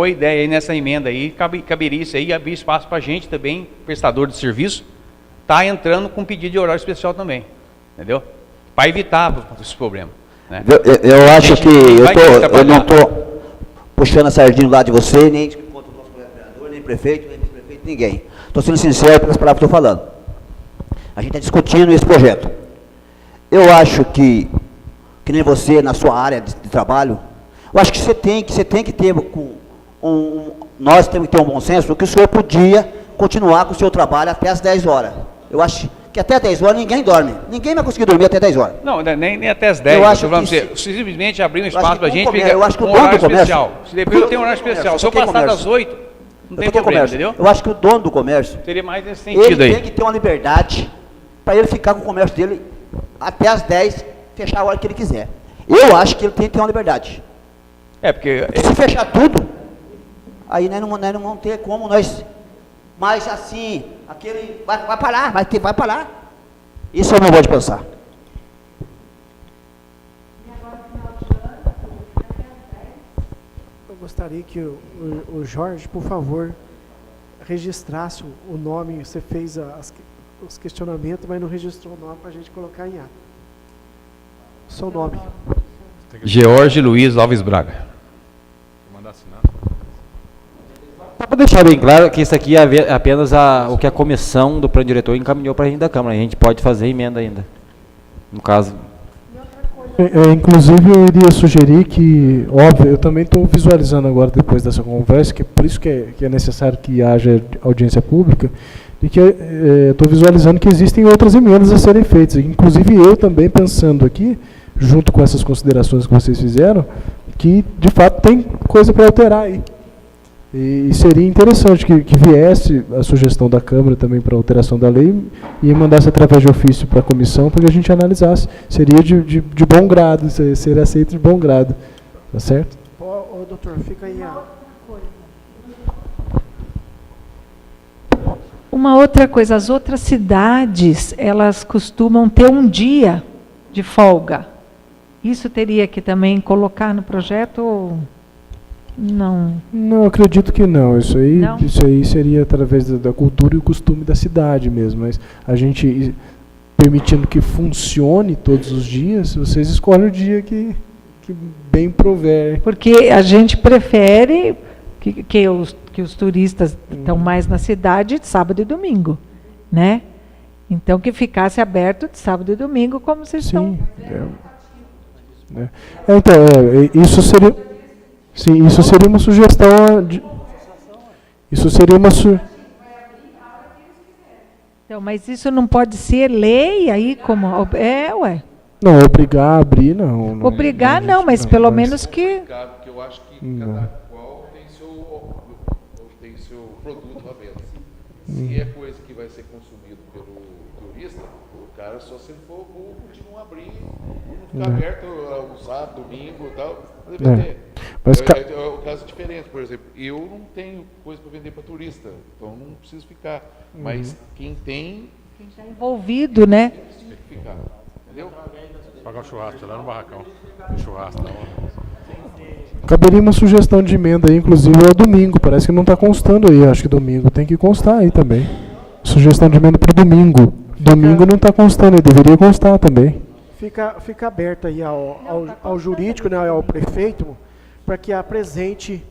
S13: ideia aí nessa emenda aí, caberia isso aí, abrir espaço para a gente também, prestador de serviço, tá entrando com pedido de horário especial também, entendeu? Para evitar esse problema. Né?
S12: Eu acho que eu não estou puxando a sardinha lá de você, nem contra o nosso vereador, nem prefeito, nem vice-prefeito, ninguém. Estou sendo sincero pelas palavras que estou falando. A gente está discutindo esse projeto. Eu acho que nem você, na sua área de trabalho, eu acho que você tem que ter nós temos que ter um bom senso, porque o senhor podia continuar com o seu trabalho até as 10 horas. Eu acho que até 10 horas ninguém dorme. Ninguém vai conseguir dormir até 10 horas.
S13: Não, nem até as 10.
S12: Eu acho
S13: que simplesmente abrir um espaço para a gente
S12: eu acho que
S13: um
S12: o dono
S13: horário
S12: do comércio,
S13: especial. Se depois eu tenho um horário especial, se eu passar das 8, não tem problema, entendeu?
S12: Eu acho que o dono do comércio,
S13: seria mais nesse sentido aí.
S12: Ele tem que ter uma liberdade para ele ficar com o comércio dele até as 10, fechar a hora que ele quiser. Eu acho que ele tem que ter uma liberdade.
S13: Porque
S12: se fechar tudo, aí nós não vamos ter como nós. Mas assim, aquele vai parar, vai parar. Isso eu não vou de pensar.
S1: Eu gostaria que o Jorge, por favor, registrasse o nome. Você fez os questionamentos, mas não registrou o nome para a gente colocar em ato. Seu nome.
S13: George Luiz Alves Braga.
S6: Vou mandar assinar.
S3: Vou deixar bem claro que isso aqui é apenas o que a comissão do plano diretor encaminhou para a gente da Câmara. A gente pode fazer emenda ainda. No caso.
S8: Inclusive, eu iria sugerir que, óbvio, eu também estou visualizando agora, depois dessa conversa, que por isso que é necessário que haja audiência pública, e que estou visualizando que existem outras emendas a serem feitas. Inclusive, eu também pensando aqui, junto com essas considerações que vocês fizeram, que, de fato, tem coisa para alterar aí. E seria interessante que viesse a sugestão da Câmara também para alteração da lei e mandasse através de ofício para a comissão para que a gente analisasse. Seria de bom grado, seria aceito de bom grado. Tá certo?
S1: Doutor, fica aí.
S9: Uma outra coisa, as outras cidades, elas costumam ter um dia de folga. Isso teria que também colocar no projeto ou... Não.
S8: Não, acredito que não. Isso aí seria através da cultura e o costume da cidade mesmo. Mas a gente, permitindo que funcione todos os dias, vocês escolhem o dia que bem prover.
S9: Porque a gente prefere que os turistas estão mais na cidade de sábado e domingo, né? Então que ficasse aberto de sábado e domingo, como vocês estão.
S8: Isso seria... Sim, isso seria uma sugestão. Isso seria uma
S9: Então, mas isso não pode ser lei aí como ué.
S8: Não, obrigar a abrir não.
S9: Obrigar não, mas pelo menos que.
S11: Porque eu acho que cada qual tem seu produto à venda. Se é coisa que vai ser consumido pelo turista, o cara só se ele for continuar a abrir, não ficar aberto o sábado, domingo e tal.
S8: Mas
S11: é o caso diferente, por exemplo, eu não tenho coisa para vender para turista, então não preciso ficar. Mas quem tem...
S9: Quem está envolvido, né?
S11: Tem que ficar, entendeu?
S6: Pagar o churrasco lá no barracão. O churrasco não.
S8: Caberia uma sugestão de emenda aí, inclusive ao domingo. Parece que não está constando aí. Acho que domingo tem que constar aí também. Sugestão de emenda para o domingo. Domingo não está constando aí, deveria constar também.
S1: Fica aberto aí ao jurídico, né, ao prefeito, para que apresente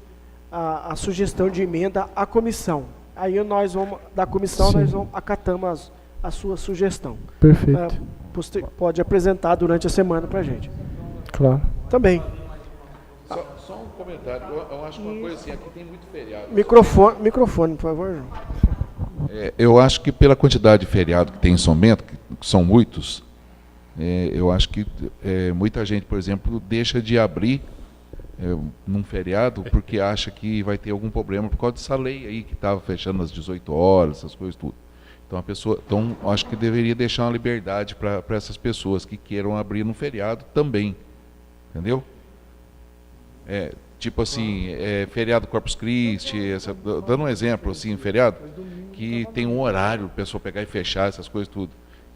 S1: a sugestão de emenda à comissão. Aí nós vamos, da comissão, nós acatamos a sua sugestão.
S8: Perfeito.
S1: Pode apresentar durante a semana para a gente.
S8: Claro.
S1: Também.
S11: Só um comentário. Eu acho uma coisa assim, aqui tem muito feriado.
S1: Microfone, por favor.
S11: Eu acho que pela quantidade de feriado que tem em São Bento, que são muitos, eu acho que muita gente, por exemplo, deixa de abrir num feriado porque acha que vai ter algum problema por causa dessa lei aí que estava fechando às 18 horas, essas coisas tudo. Então, acho que deveria deixar uma liberdade para essas pessoas que queiram abrir no feriado também, entendeu? Tipo assim, feriado Corpus Christi, dando um exemplo assim, feriado que tem um horário, a pessoa pegar e fechar essas coisas tudo.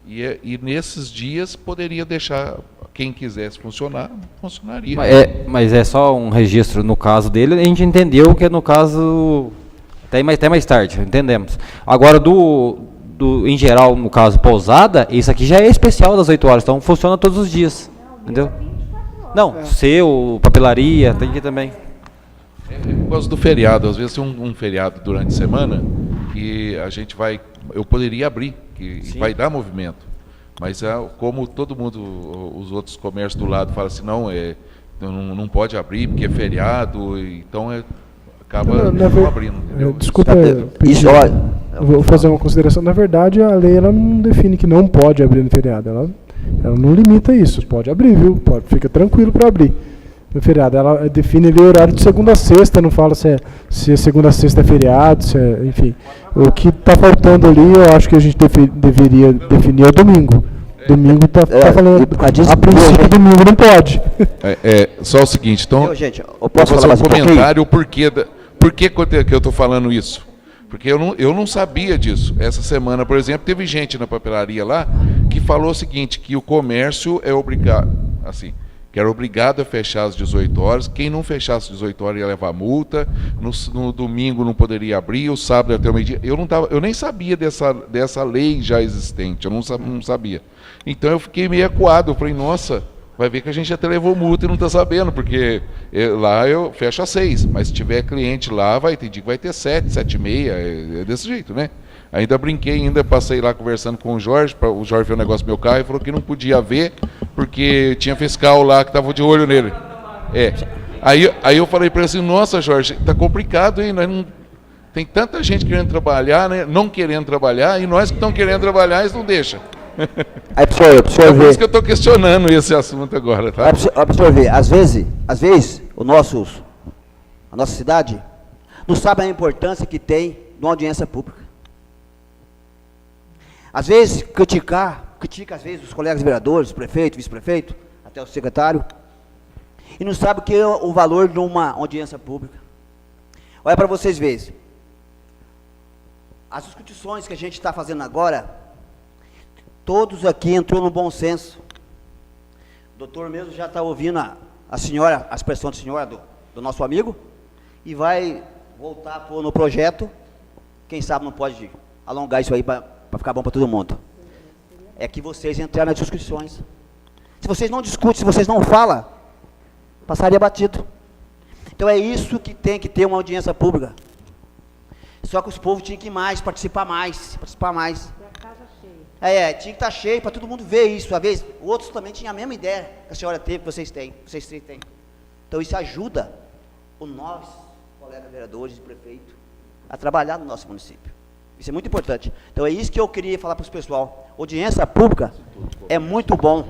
S11: E nesses dias poderia deixar quem quisesse funcionar, funcionaria.
S3: Mas é só um registro no caso dele, a gente entendeu que é no caso até mais tarde, entendemos. Agora em geral, no caso pousada, isso aqui já é especial das 8 horas, então funciona todos os dias, entendeu? Não, seu, papelaria, tem que também.
S11: Por causa do feriado, às vezes tem um feriado durante a semana que eu poderia abrir, que vai dar movimento. Mas como todo mundo, os outros comércios do lado falam assim, não pode abrir porque é feriado, então acaba não abrindo, entendeu?
S8: Desculpa, vou fazer uma consideração. Na verdade, a lei ela não define que não pode abrir no feriado. Ela não limita isso. Pode abrir, viu? Fica tranquilo para abrir no feriado. Ela define ali o horário de segunda a sexta, não fala se é segunda a sexta é feriado, enfim. O que está faltando ali, eu acho que a gente deveria definir é o domingo. Domingo está falando. A princípio, domingo não pode.
S11: Só o seguinte, então.
S12: Gente,
S11: eu posso fazer um comentário por que eu estou falando isso? Porque eu não sabia disso. Essa semana, por exemplo, teve gente na papelaria lá que falou o seguinte, que o comércio é obrigado, assim, que era obrigado a fechar às 18 horas, quem não fechasse às 18 horas ia levar multa, no domingo não poderia abrir, o sábado até o meio-dia. Eu nem sabia dessa lei já existente, eu não sabia. Então eu fiquei meio acuado, eu falei, nossa, vai ver que a gente até levou multa e não está sabendo, porque lá eu fecho às 6, mas se tiver cliente lá, tem dia que vai ter 7, 7h30, é desse jeito, né? Ainda brinquei, passei lá conversando com o Jorge viu um negócio do meu carro e falou que não podia ver, porque tinha fiscal lá que estava de olho nele. Aí eu falei para ele assim, nossa, Jorge, tá complicado, hein? Nós não... Tem tanta gente querendo trabalhar, né? Não querendo trabalhar, e nós que estamos querendo trabalhar, eles não deixam.
S12: Aí, absorver.
S11: É por isso que eu estou questionando esse assunto agora, tá?
S12: Absorver. Às vezes a nossa cidade não sabe a importância que tem de uma audiência pública. Às vezes, critica às vezes os colegas vereadores, prefeito, vice-prefeito, até o secretário, e não sabe o que é o valor de uma audiência pública. Olha para vocês verem. As discussões que a gente está fazendo agora, todos aqui entrou no bom senso. O doutor mesmo já está ouvindo a senhora, a expressão da senhora do nosso amigo, e vai voltar no projeto. Quem sabe não pode alongar isso aí para ficar bom para todo mundo. É que vocês entraram nas discussões. Se vocês não discutem, se vocês não falam, passaria batido. Então é isso que tem que ter uma audiência pública. Só que os povos tinham que ir mais, participar mais. E a casa cheia. Tinha que estar cheio para todo mundo ver isso. Às vezes, outros também tinham a mesma ideia que a senhora teve, que vocês três têm. Então isso ajuda nós, colegas vereadores e prefeito, a trabalhar no nosso município. Isso é muito importante. Então é isso que eu queria falar para os pessoal. Audiência pública é muito bom.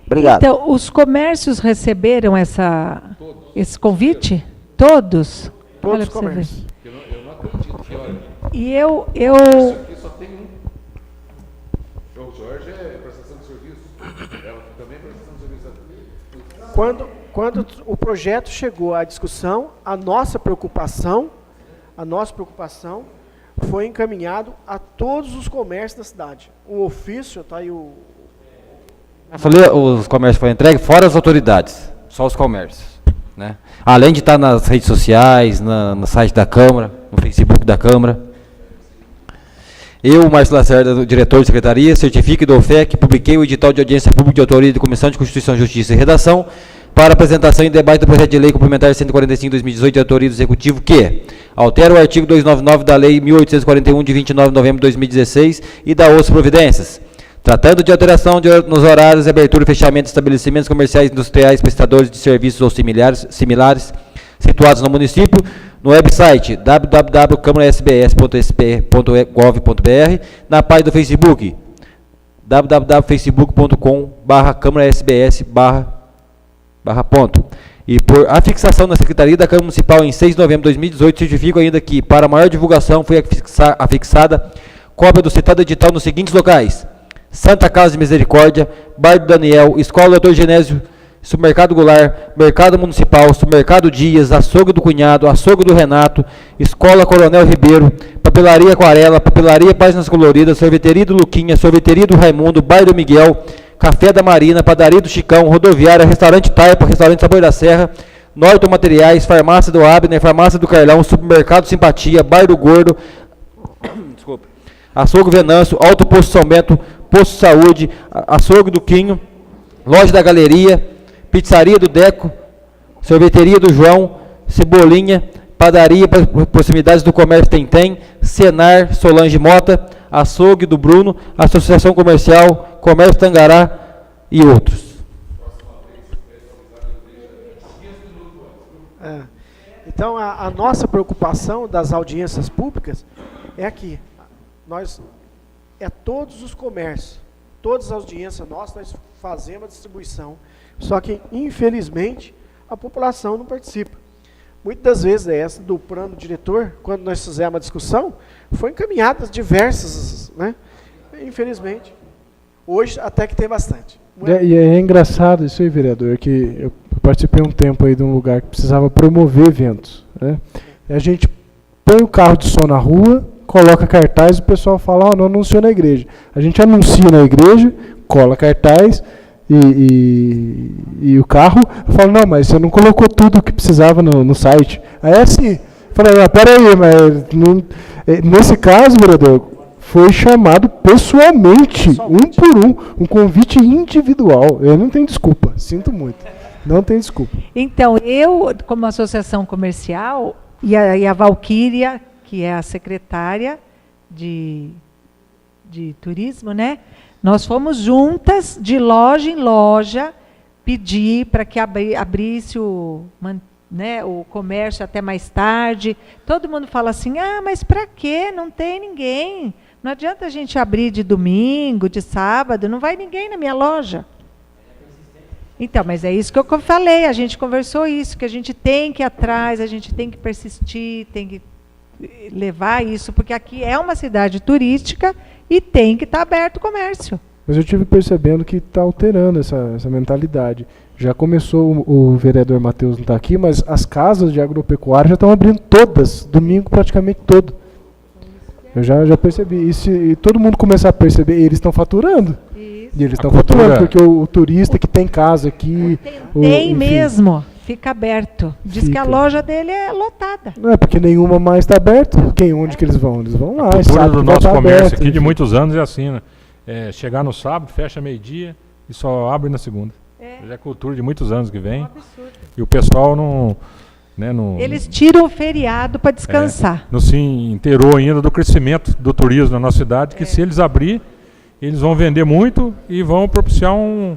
S12: Obrigado.
S9: Então, os comércios receberam esse convite? Todos?
S1: Todos os comércios.
S11: Eu não acredito que, olha...
S9: E eu...
S11: Isso aqui só tem um. O Jorge é prestação de serviço. Ela também é prestação de serviço.
S1: Quando o projeto chegou à discussão, a nossa preocupação foi encaminhado a todos os comércios da cidade. O ofício, está aí o...
S3: Eu falei, os comércios foram entregues, fora as autoridades, só os comércios. Né? Além de estar nas redes sociais, no site da Câmara, no Facebook da Câmara. Eu, Márcio Lacerda, diretor de secretaria, certifico e dou fé que publiquei o edital de audiência pública de autoria da Comissão de Constituição, Justiça e Redação para apresentação e debate do projeto de lei complementar 145/2018 de autoria do Executivo que altera o artigo 299 da Lei 1841 de 29 de novembro de 2016 e da outras providências. Tratando de alteração nos horários de abertura e fechamento de estabelecimentos comerciais industriais, prestadores de serviços ou similares situados no município, no website www.câmarasbs.sp.gov.br, na página do Facebook www.facebook.com/câmarasbs/. E por afixação na Secretaria da Câmara Municipal em 6 de novembro de 2018, certifico ainda que, para maior divulgação, foi afixada cópia do citado edital nos seguintes locais: Santa Casa de Misericórdia, Bar do Daniel, Escola Doutor Genésio, Supermercado Goulart, Mercado Municipal, Supermercado Dias, Açougue do Cunhado, Açougue do Renato, Escola Coronel Ribeiro, Papelaria Aquarela, Papelaria Páginas Coloridas, Sorveteria do Luquinha, Sorveteria do Raimundo, Bar do Miguel, Café da Marina, Padaria do Chicão, Rodoviária, Restaurante Taipa, Restaurante Sabor da Serra, Norton Materiais, Farmácia do Abner, Farmácia do Carlão, Supermercado Simpatia, Bar do Gordo, desculpa, Açougue Venâncio, Alto Posto São Bento, Posto Saúde, Açougue do Quinho, Loja da Galeria, Pizzaria do Deco, Sorveteria do João, Cebolinha, Padaria para proximidades do Comércio Tentem, Senar, Solange Mota, Açougue do Bruno, Associação Comercial, Comércio Tangará e outros.
S1: Então, a nossa preocupação das audiências públicas é aqui. Todos os comércios, todas as audiências nossas, nós fazemos a distribuição. Só que, infelizmente, a população não participa. Muitas das vezes, essa do plano diretor, quando nós fizemos a discussão, foi encaminhadas diversas, né? Infelizmente. Hoje, até que tem bastante.
S8: E é engraçado isso aí, vereador, que eu participei um tempo aí de um lugar que precisava promover eventos, né? E a gente põe o carro de som na rua, coloca cartaz e o pessoal fala, não anunciou na igreja. A gente anuncia na igreja, cola cartaz e o carro, eu falo, não, mas você não colocou tudo o que precisava no site. Aí é assim, eu falei, peraí, mas nesse caso, vereador, foi chamado pessoalmente, um por um convite individual. Eu não tenho desculpa, sinto muito. Não tem desculpa.
S9: Então, eu, como associação comercial, e a Valquíria, que é a secretária de turismo, né? Nós fomos juntas, de loja em loja, pedir para que abrisse o comércio até mais tarde. Todo mundo fala assim, mas para quê? Não tem ninguém. Não adianta a gente abrir de domingo, de sábado, não vai ninguém na minha loja. Então, mas é isso que eu falei, a gente conversou isso, que a gente tem que ir atrás, a gente tem que persistir, tem que levar isso, porque aqui é uma cidade turística e tem que estar aberto o comércio.
S8: Mas eu tive percebendo que está alterando essa mentalidade. Já começou, o vereador Matheus não está aqui, mas as casas de agropecuária já estão abrindo todas, domingo praticamente todo. Eu já percebi. E todo mundo começar a perceber, eles estão faturando. Isso. E eles estão faturando, porque o turista que tem casa aqui...
S9: Tem mesmo, fica aberto. Diz que a loja dele é lotada.
S8: Não é porque nenhuma mais está aberta. Onde que eles vão? Eles vão lá.
S6: A cultura do nosso comércio aqui de muitos anos é assim, né? Chegar no sábado, fecha meio-dia e só abre na segunda. Já é cultura de muitos anos que vem. E o pessoal não...
S9: Eles tiram o feriado para descansar.
S6: Não se inteirou ainda do crescimento do turismo na nossa cidade, que se eles abrir, eles vão vender muito e vão propiciar um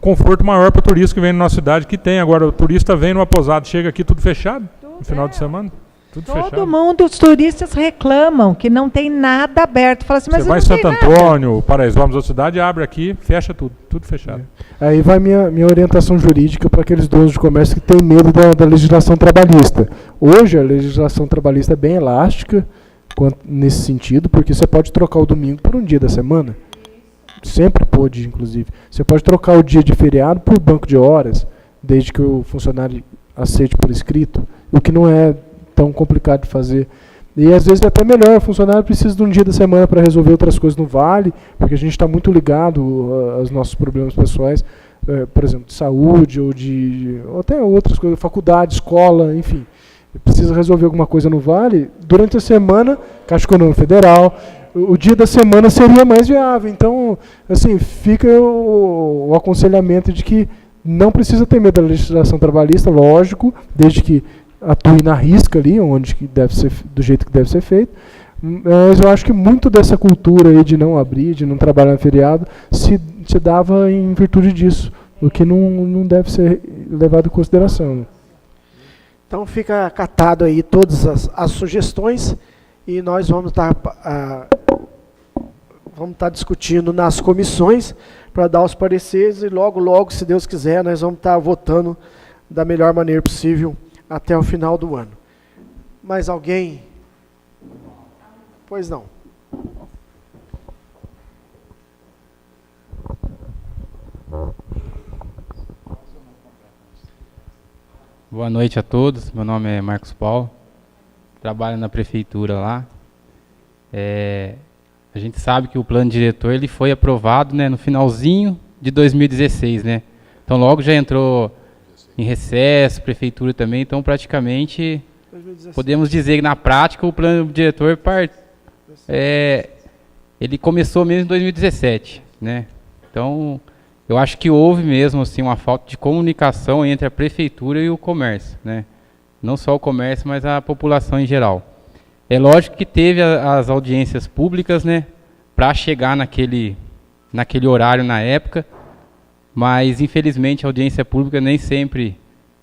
S6: conforto maior para o turista que vem na nossa cidade, que tem. Agora, o turista vem numa pousada, chega aqui tudo fechado, no final de semana.
S9: Todo mundo, os turistas reclamam que não tem nada aberto. Fala assim, mas
S6: você vai em Santo Antônio, Paraisópolis, outra cidade, abre aqui, fecha tudo fechado.
S8: Aí vai minha orientação jurídica para aqueles donos de comércio que têm medo da legislação trabalhista. Hoje a legislação trabalhista é bem elástica nesse sentido, porque você pode trocar o domingo por um dia da semana. Sempre pôde, inclusive. Você pode trocar o dia de feriado por banco de horas, desde que o funcionário aceite por escrito, o que não é tão complicado de fazer. E às vezes é até melhor, o funcionário precisa de um dia da semana para resolver outras coisas no Vale, porque a gente está muito ligado aos nossos problemas pessoais, por exemplo, de saúde ou até outras coisas, faculdade, escola, enfim. Precisa resolver alguma coisa no Vale, durante a semana, Caixa Econômica Federal, o dia da semana seria mais viável. Então, assim, fica o aconselhamento de que não precisa ter medo da legislação trabalhista, lógico, desde que atue na risca ali, onde que deve ser, do jeito que deve ser feito. Mas eu acho que muito dessa cultura aí de não abrir, de não trabalhar no feriado, se dava em virtude disso, o que não deve ser levado em consideração.
S1: Então fica acatado aí todas as sugestões e nós vamos estar discutindo nas comissões para dar os pareceres e logo, se Deus quiser, nós vamos estar votando da melhor maneira possível até o final do ano. Mais alguém? Pois não.
S14: Boa noite a todos, meu nome é Marcos Paulo, trabalho na prefeitura lá. A gente sabe que o plano diretor ele foi aprovado, né, no finalzinho de 2016, né? Então logo já entrou em recesso, prefeitura também, então praticamente 2016. Podemos dizer que na prática o plano diretor ele começou mesmo em 2017, né? Então eu acho que houve mesmo assim uma falta de comunicação entre a prefeitura e o comércio, né? Não só o comércio, mas a população em geral. É lógico que teve as audiências públicas, né, para chegar naquele horário na época, mas infelizmente a audiência pública nem sempre,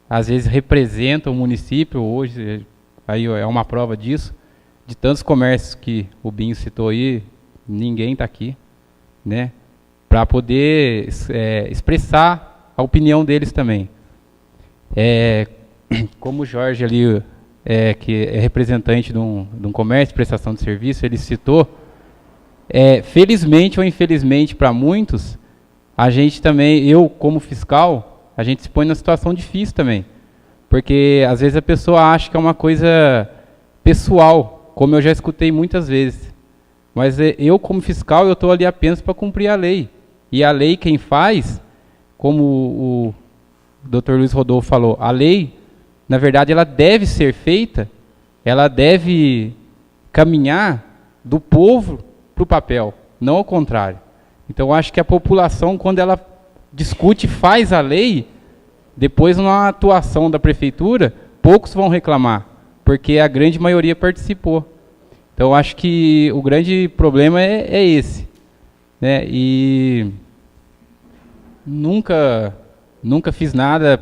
S14: às vezes, representa o município. Hoje aí é uma prova disso, de tantos comércios que o Binho citou aí, ninguém está aqui, né, para poder expressar a opinião deles também. Como o Jorge ali, que é representante de um comércio, prestação de serviço, ele citou, felizmente ou infelizmente para muitos, a gente também, eu como fiscal, a gente se põe numa situação difícil também, porque às vezes a pessoa acha que é uma coisa pessoal, como eu já escutei muitas vezes, mas eu como fiscal, eu estou ali apenas para cumprir a lei, e a lei quem faz, como o Dr. Luiz Rodolfo falou, a lei, na verdade, ela deve ser feita, ela deve caminhar do povo para o papel, não ao contrário. Então, eu acho que a população, quando ela discute, faz a lei, depois, na atuação da prefeitura, poucos vão reclamar, porque a grande maioria participou. Então, eu acho que o grande problema é esse, né? E nunca fiz nada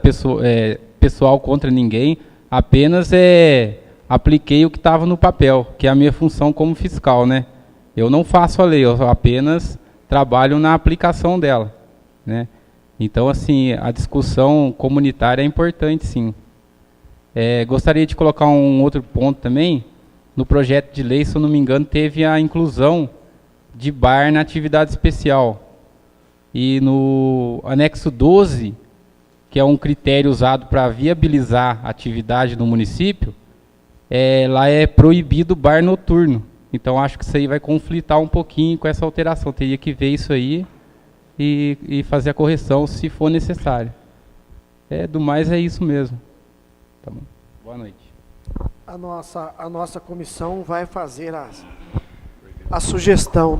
S14: pessoal contra ninguém, apenas apliquei o que estava no papel, que é a minha função como fiscal, né? Eu não faço a lei, eu apenas trabalho na aplicação dela, né? Então, assim, a discussão comunitária é importante, sim. Gostaria de colocar um outro ponto também. No projeto de lei, se eu não me engano, teve a inclusão de bar na atividade especial. E no anexo 12, que é um critério usado para viabilizar a atividade no município, lá é proibido bar noturno. Então, acho que isso aí vai conflitar um pouquinho com essa alteração. Teria que ver isso aí e fazer a correção se for necessário. Do mais, é isso mesmo. Tá bom. Boa noite.
S1: A nossa comissão vai fazer a sugestão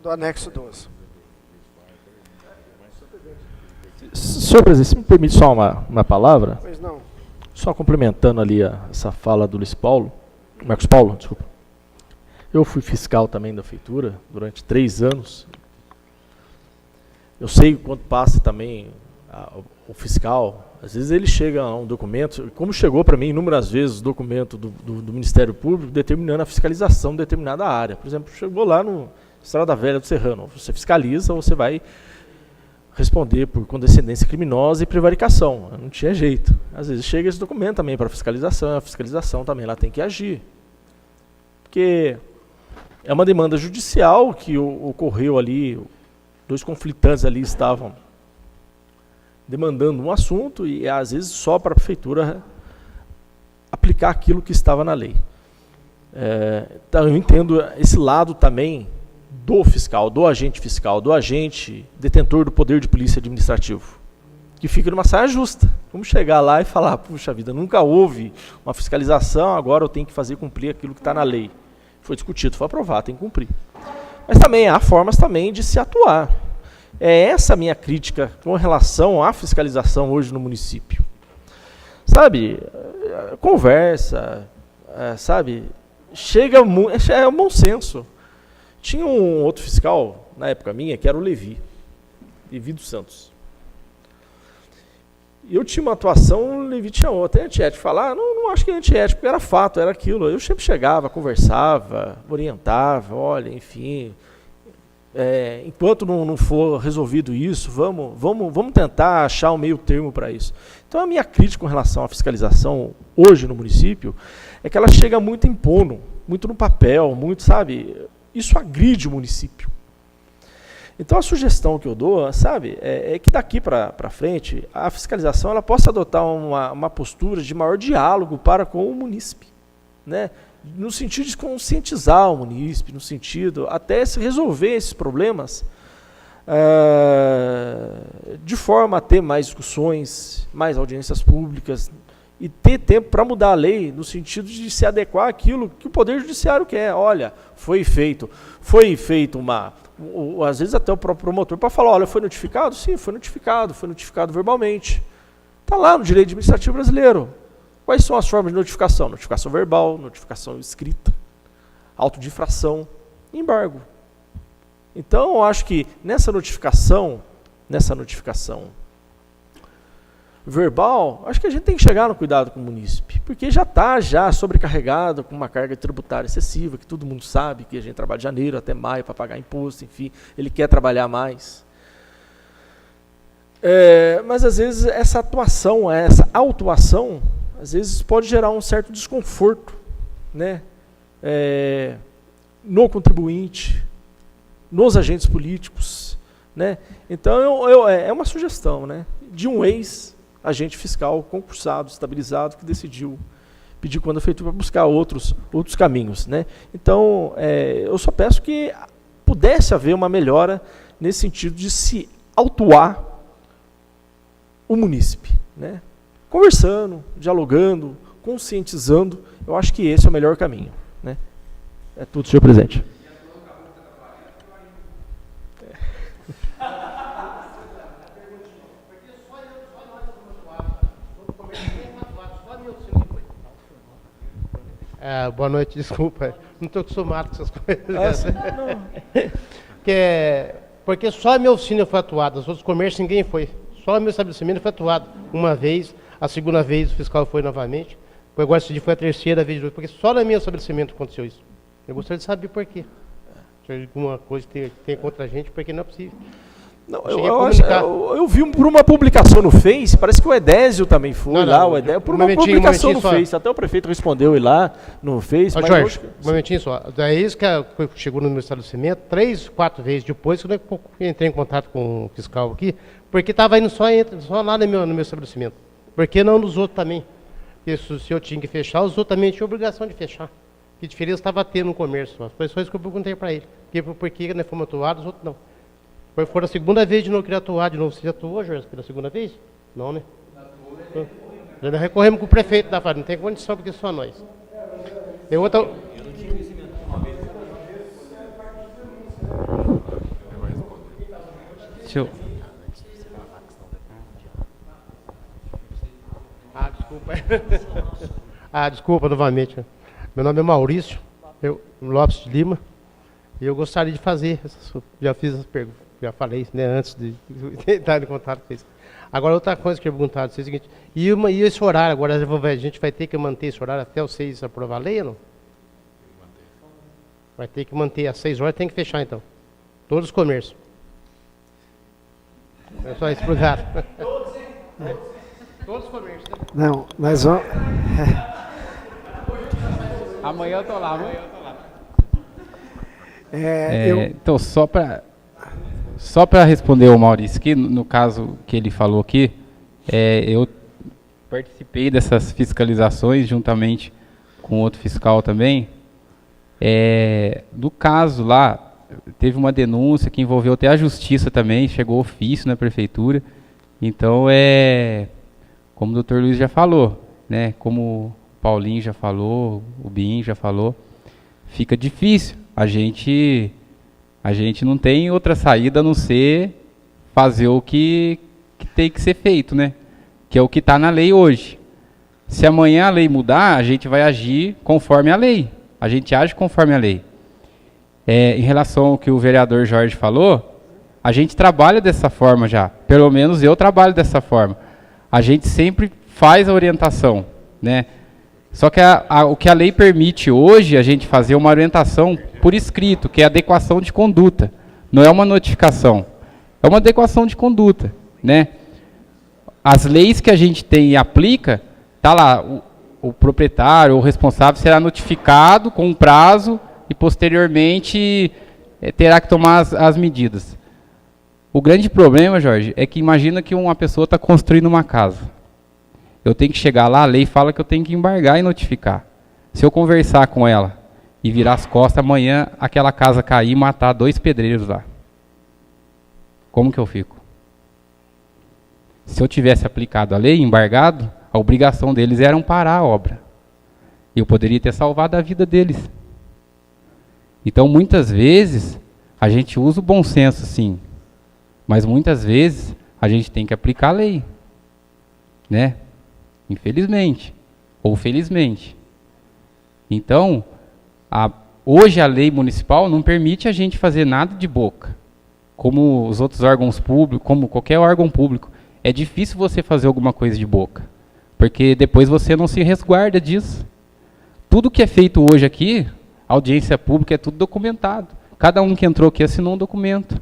S1: do anexo 12.
S4: Senhor presidente, se me permite só uma palavra?
S1: Pois não.
S4: Só complementando ali essa fala do Marcos Paulo, desculpa. Eu fui fiscal também da feitura durante 3 anos. Eu sei quanto passa também o fiscal. Às vezes ele chega a um documento, como chegou para mim inúmeras vezes o documento do Ministério Público determinando a fiscalização de determinada área. Por exemplo, chegou lá no Estrada Velha do Serrano. Você fiscaliza ou você vai responder por condescendência criminosa e prevaricação. Não tinha jeito. Às vezes chega esse documento também para fiscalização, a fiscalização também lá tem que agir. Porque é uma demanda judicial que ocorreu ali, 2 conflitantes ali estavam demandando um assunto e às vezes só para a prefeitura aplicar aquilo que estava na lei. Então eu entendo esse lado também do fiscal, do agente detentor do poder de polícia administrativo, que fica numa saia justa. Vamos chegar lá e falar, puxa vida, nunca houve uma fiscalização, agora eu tenho que fazer cumprir aquilo que está na lei. Foi discutido, foi aprovado, tem que cumprir. Mas também há formas também de se atuar. É essa a minha crítica com relação à fiscalização hoje no município. Sabe, conversa, sabe, chega ao bom senso. Tinha um outro fiscal, na época minha, que era o Levi dos Santos. E eu tinha uma atuação, o Levi tinha outra. É antiético falar? Não acho que é antiético, porque era fato, era aquilo. Eu sempre chegava, conversava, orientava, olha, enfim... enquanto não for resolvido isso, vamos tentar achar um meio termo para isso. Então a minha crítica com relação à fiscalização hoje no município é que ela chega muito impondo, muito no papel, muito, sabe, isso agride o município. Então a sugestão que eu dou, sabe, é que daqui para frente a fiscalização ela possa adotar uma postura de maior diálogo para com o munícipe, né? No sentido de conscientizar o munícipe, no sentido até se resolver esses problemas de forma a ter mais discussões, mais audiências públicas e ter tempo para mudar a lei no sentido de se adequar àquilo que o Poder Judiciário quer. Olha, foi feito às vezes até o próprio promotor para falar, olha, foi notificado? Sim, foi notificado verbalmente. Está lá no direito administrativo brasileiro. Quais são as formas de notificação? Notificação verbal, notificação escrita, auto de infração, embargo. Então, eu acho que nessa notificação verbal, acho que a gente tem que chegar no cuidado com o munícipe, porque já está sobrecarregado com uma carga tributária excessiva, que todo mundo sabe, que a gente trabalha de janeiro até maio para pagar imposto, enfim, ele quer trabalhar mais. Mas às vezes essa autuação, às vezes pode gerar um certo desconforto, né? No contribuinte, nos agentes políticos, né? Então é uma sugestão, né? De um ex-agente fiscal concursado, estabilizado, que decidiu pedir quando feito para buscar outros caminhos, né? Então eu só peço que pudesse haver uma melhora nesse sentido de se autuar o munícipe, né? Conversando, dialogando, conscientizando, eu acho que esse é o melhor caminho, né? É tudo, senhor presidente.
S15: Boa noite, desculpa. Não estou acostumado com essas coisas. Porque só a minha oficina foi atuada, os outros comércios ninguém foi. Só o meu estabelecimento foi atuado uma vez, a segunda vez o fiscal foi novamente. Agora esse dia foi a terceira vez, porque só no meu estabelecimento aconteceu isso. Eu gostaria de saber por quê. Se alguma coisa tem contra a gente, porque não é possível.
S4: Não, eu vi por uma publicação no Face, parece que o Edésio também foi o Edésio, por uma publicação no Face, até o prefeito respondeu ir lá no Face.
S15: Mas Jorge, um momentinho só, daí isso que chegou no meu estabelecimento, 3, 4 vezes depois que eu entrei em contato com o fiscal aqui, porque estava indo só lá no meu estabelecimento, porque não nos outros também, porque se eu tinha que fechar, os outros também tinham obrigação de fechar, que diferença estava tendo no comércio, foi só isso que eu perguntei para ele, porque nós fomos atuados, os outros não. Foi a segunda vez de novo que ele atuar de novo. Você já atuou, Jorge, pela segunda vez? Não, né? Nós recorremos com o prefeito da fase, não tem condição porque só nós. Eu outra...
S14: Deixa eu...
S15: Desculpa. Desculpa novamente. Meu nome é Maurício Lopes de Lima. E eu gostaria de fazer, já fiz as perguntas. Já falei, né, antes de entrar em contato com isso. Agora, outra coisa que eu perguntar é o seguinte, e esse horário, agora a gente vai ter que manter esse horário até os 6 aprovar a lei ou não? Vai ter que manter às 6 horas, tem que fechar então. Todos os comércios. É só isso, obrigado. Todos os comércios, né?
S1: Não, mas vamos...
S14: Amanhã eu tô lá,
S1: eu...
S14: Então, só para responder o Maurício, que no caso que ele falou aqui, eu participei dessas fiscalizações juntamente com outro fiscal também. No caso lá, teve uma denúncia que envolveu até a justiça também, chegou ofício na prefeitura. Então, como o doutor Luiz já falou, né, como o Paulinho já falou, o Binho já falou, fica difícil. A gente não tem outra saída a não ser fazer o que tem que ser feito, né? Que é o que está na lei hoje. Se amanhã a lei mudar, a gente vai agir conforme a lei. A gente age conforme a lei. Em relação ao que o vereador Jorge falou, a gente trabalha dessa forma já. Pelo menos eu trabalho dessa forma. A gente sempre faz a orientação, né? Só que o que a lei permite hoje, a gente fazer uma orientação por escrito, que é adequação de conduta. Não é uma notificação. É uma adequação de conduta, né? As leis que a gente tem e aplica, tá lá, o proprietário ou o responsável será notificado com um prazo e posteriormente terá que tomar as medidas. O grande problema, Jorge, é que imagina que uma pessoa está construindo uma casa. Eu tenho que chegar lá, a lei fala que eu tenho que embargar e notificar. Se eu conversar com ela e virar as costas, amanhã aquela casa cair e matar 2 pedreiros lá. Como que eu fico? Se eu tivesse aplicado a lei, embargado, a obrigação deles era parar a obra. E eu poderia ter salvado a vida deles. Então, muitas vezes, a gente usa o bom senso, sim. Mas muitas vezes, a gente tem que aplicar a lei. Né? Infelizmente. Ou felizmente. Então, hoje a lei municipal não permite a gente fazer nada de boca. Como os outros órgãos públicos, como qualquer órgão público. É difícil você fazer alguma coisa de boca. Porque depois você não se resguarda disso. Tudo que é feito hoje aqui, audiência pública, é tudo documentado. Cada um que entrou aqui assinou um documento.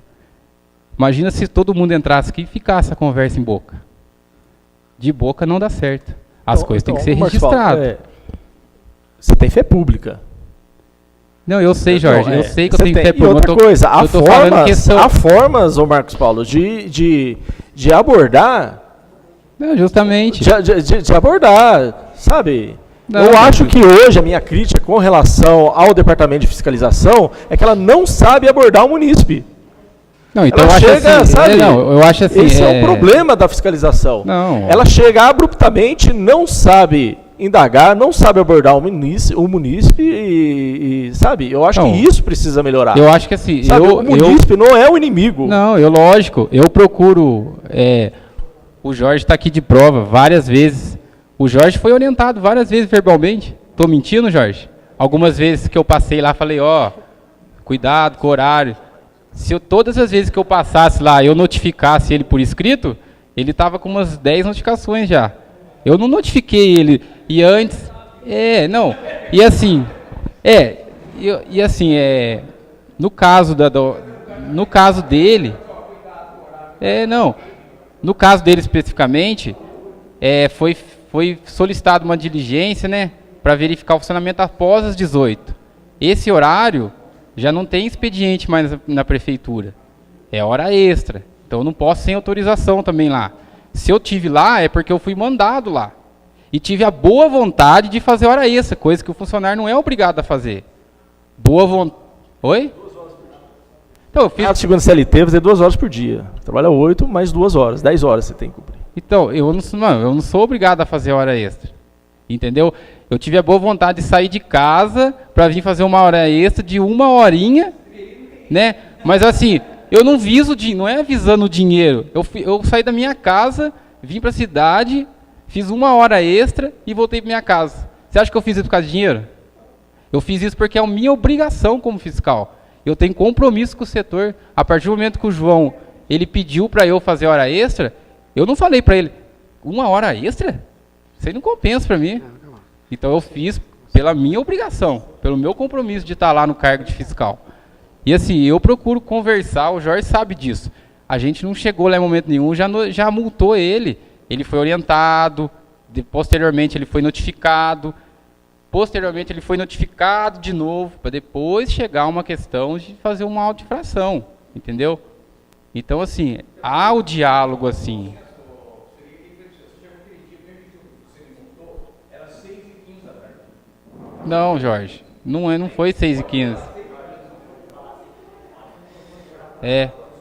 S14: Imagina se todo mundo entrasse aqui e ficasse a conversa em boca. De boca não dá certo. As coisas têm que ser registradas.
S4: Você tem fé pública.
S14: Não, eu sei, Jorge. Eu sei que eu tenho fé pública.
S4: E outra coisa, há formas, ô Marcos Paulo, de abordar...
S14: Não, justamente.
S4: De abordar, sabe? Não, eu acho que hoje a minha crítica com relação ao departamento de fiscalização é que ela não sabe abordar o munícipe.
S14: Não, então ela chega, assim, sabe?
S4: Eu acho assim, esse é o problema da fiscalização.
S14: Não.
S4: Ela chega abruptamente, não sabe indagar, não sabe abordar o munícipe e sabe? Eu acho que isso precisa melhorar.
S14: Eu acho que assim,
S4: sabe, o munícipe não é o inimigo.
S14: Não, lógico, eu procuro, o Jorge está aqui de prova várias vezes. O Jorge foi orientado várias vezes verbalmente. Estou mentindo, Jorge? Algumas vezes que eu passei lá, falei, cuidado com o horário. Se todas as vezes que eu passasse lá, eu notificasse ele por escrito, ele estava com umas 10 notificações já. Eu não notifiquei ele. E antes... não. E assim... no caso no caso dele... No caso dele especificamente, foi solicitada uma diligência, né? Para verificar o funcionamento após as 18. Esse horário já não tem expediente mais na prefeitura. É hora extra. Então eu não posso sem autorização também lá. Se eu tive lá, é porque eu fui mandado lá. E tive a boa vontade de fazer hora extra, coisa que o funcionário não é obrigado a fazer. Boa vontade. Oi? Então, eu fiz...
S4: Segundo CLT, fazer 2 horas por dia. Trabalha 8 mais 2 horas. 10 horas você tem que cumprir.
S14: Então, eu não sou obrigado a fazer hora extra. Entendeu? Eu tive a boa vontade de sair de casa para vir fazer uma hora extra de 1 horinha, né? Mas assim, eu não viso, não é visando o dinheiro. Eu saí da minha casa, vim para a cidade, fiz 1 hora extra e voltei para minha casa. Você acha que eu fiz isso por causa de dinheiro? Eu fiz isso porque é a minha obrigação como fiscal. Eu tenho compromisso com o setor. A partir do momento que o João ele pediu para eu fazer hora extra, eu não falei para ele, 1 hora extra? Isso aí não compensa para mim. Então eu fiz pela minha obrigação, pelo meu compromisso de estar lá no cargo de fiscal. E assim, eu procuro conversar, o Jorge sabe disso. A gente não chegou lá em momento nenhum, já multou ele. Ele foi orientado, posteriormente ele foi notificado, posteriormente ele foi notificado de novo, para depois chegar uma questão de fazer uma auto-infração, entendeu? Então assim, há o diálogo assim. Não, Jorge, não foi 6h15.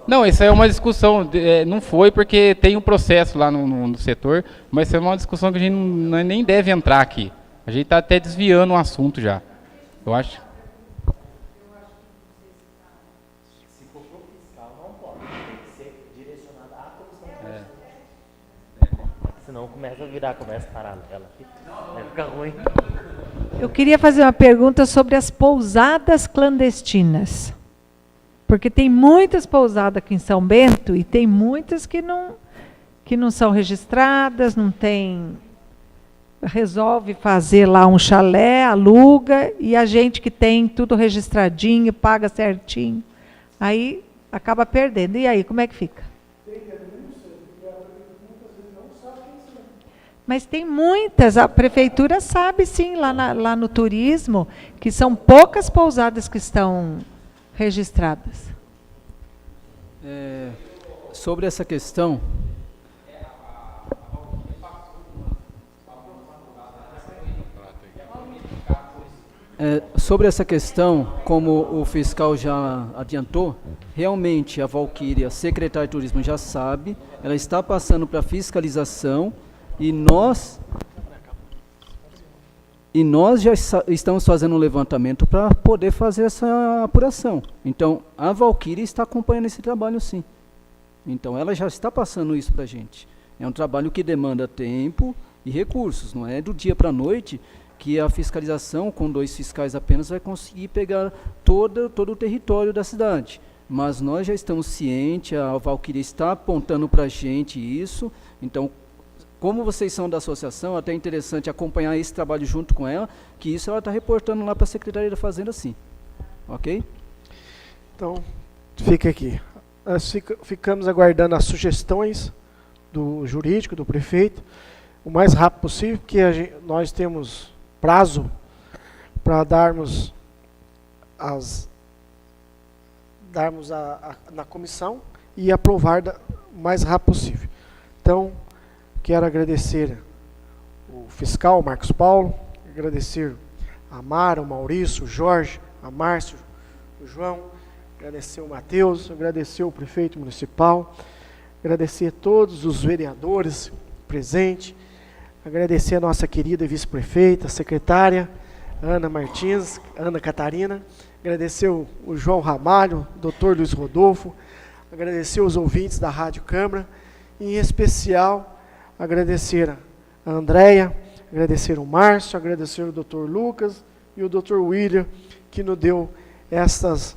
S14: Não, isso aí é uma discussão, não foi porque tem um processo lá no setor, mas isso é uma discussão que a gente nem deve entrar aqui. A gente está até desviando o assunto já. Eu acho.
S16: Se for pro fiscal, não pode. Tem que ser direcionado à comissão. Senão começa a virar conversa paralela. Vai ficar ruim.
S9: Eu queria fazer uma pergunta sobre as pousadas clandestinas. Porque tem muitas pousadas aqui em São Bento e tem muitas que não são registradas, não tem... Resolve fazer lá um chalé, aluga, e a gente que tem tudo registradinho, paga certinho, aí acaba perdendo. E aí, como é que fica? Mas tem muitas, a prefeitura sabe sim, lá no turismo, que são poucas pousadas que estão registradas.
S10: Sobre essa questão... sobre essa questão, como o fiscal já adiantou, realmente a Valquíria, secretária de turismo, já sabe, ela está passando para fiscalização e nós já estamos fazendo um levantamento para poder fazer essa apuração. Então, a Valquíria está acompanhando esse trabalho sim. Então, ela já está passando isso para a gente. É um trabalho que demanda tempo e recursos, não é do dia para a noite que a fiscalização, com 2 fiscais apenas, vai conseguir pegar todo o território da cidade. Mas nós já estamos cientes, a Valquíria está apontando para a gente isso, então, como vocês são da associação, até é interessante acompanhar esse trabalho junto com ela, que isso ela está reportando lá para a Secretaria da Fazenda, sim. Ok?
S1: Então, fica aqui. Nós ficamos aguardando as sugestões do jurídico, do prefeito, o mais rápido possível, porque nós temos prazo para darmos na comissão e aprovar o mais rápido possível. Então, quero agradecer o fiscal Marcos Paulo, agradecer a Mara, o Maurício, o Jorge, a Márcio, o João, agradecer o Matheus, agradecer o prefeito municipal, agradecer a todos os vereadores presentes, Agradecer a nossa querida vice-prefeita, secretária, Ana Martins, Ana Catarina. Agradecer o João Ramalho, o Dr. Luiz Rodolfo. Agradecer os ouvintes da Rádio Câmara. E, em especial, agradecer a Andréia, agradecer o Márcio, agradecer o Dr. Lucas e o Dr. William, que nos deu essas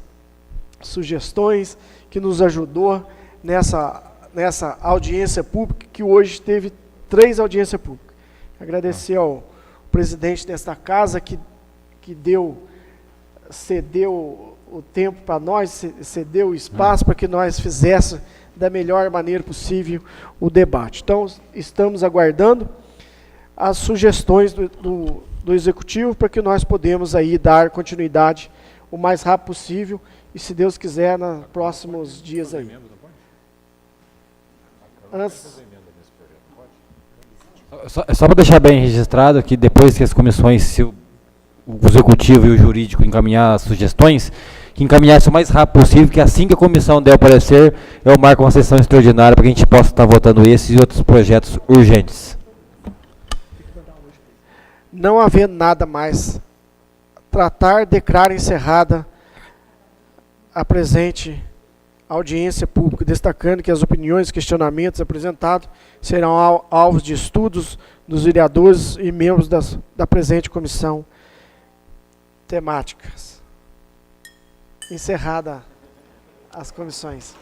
S1: sugestões, que nos ajudou nessa audiência pública, que hoje teve 3 audiências públicas. Agradecer ao presidente desta casa, que cedeu o tempo para nós, cedeu o espaço para que nós fizéssemos da melhor maneira possível o debate. Então, estamos aguardando as sugestões do Executivo para que nós podemos aí dar continuidade o mais rápido possível e, se Deus quiser, nos próximos dias aí.
S3: Só para deixar bem registrado que depois que as comissões, se o Executivo e o Jurídico encaminhar as sugestões, que encaminhasse o mais rápido possível, que assim que a comissão der o parecer, eu marco uma sessão extraordinária para que a gente possa estar votando esses e outros projetos urgentes.
S1: Não havendo nada mais, declarar encerrada a presente audiência pública, destacando que as opiniões e questionamentos apresentados serão alvos de estudos dos vereadores e membros da presente comissão temáticas. Encerrada as comissões.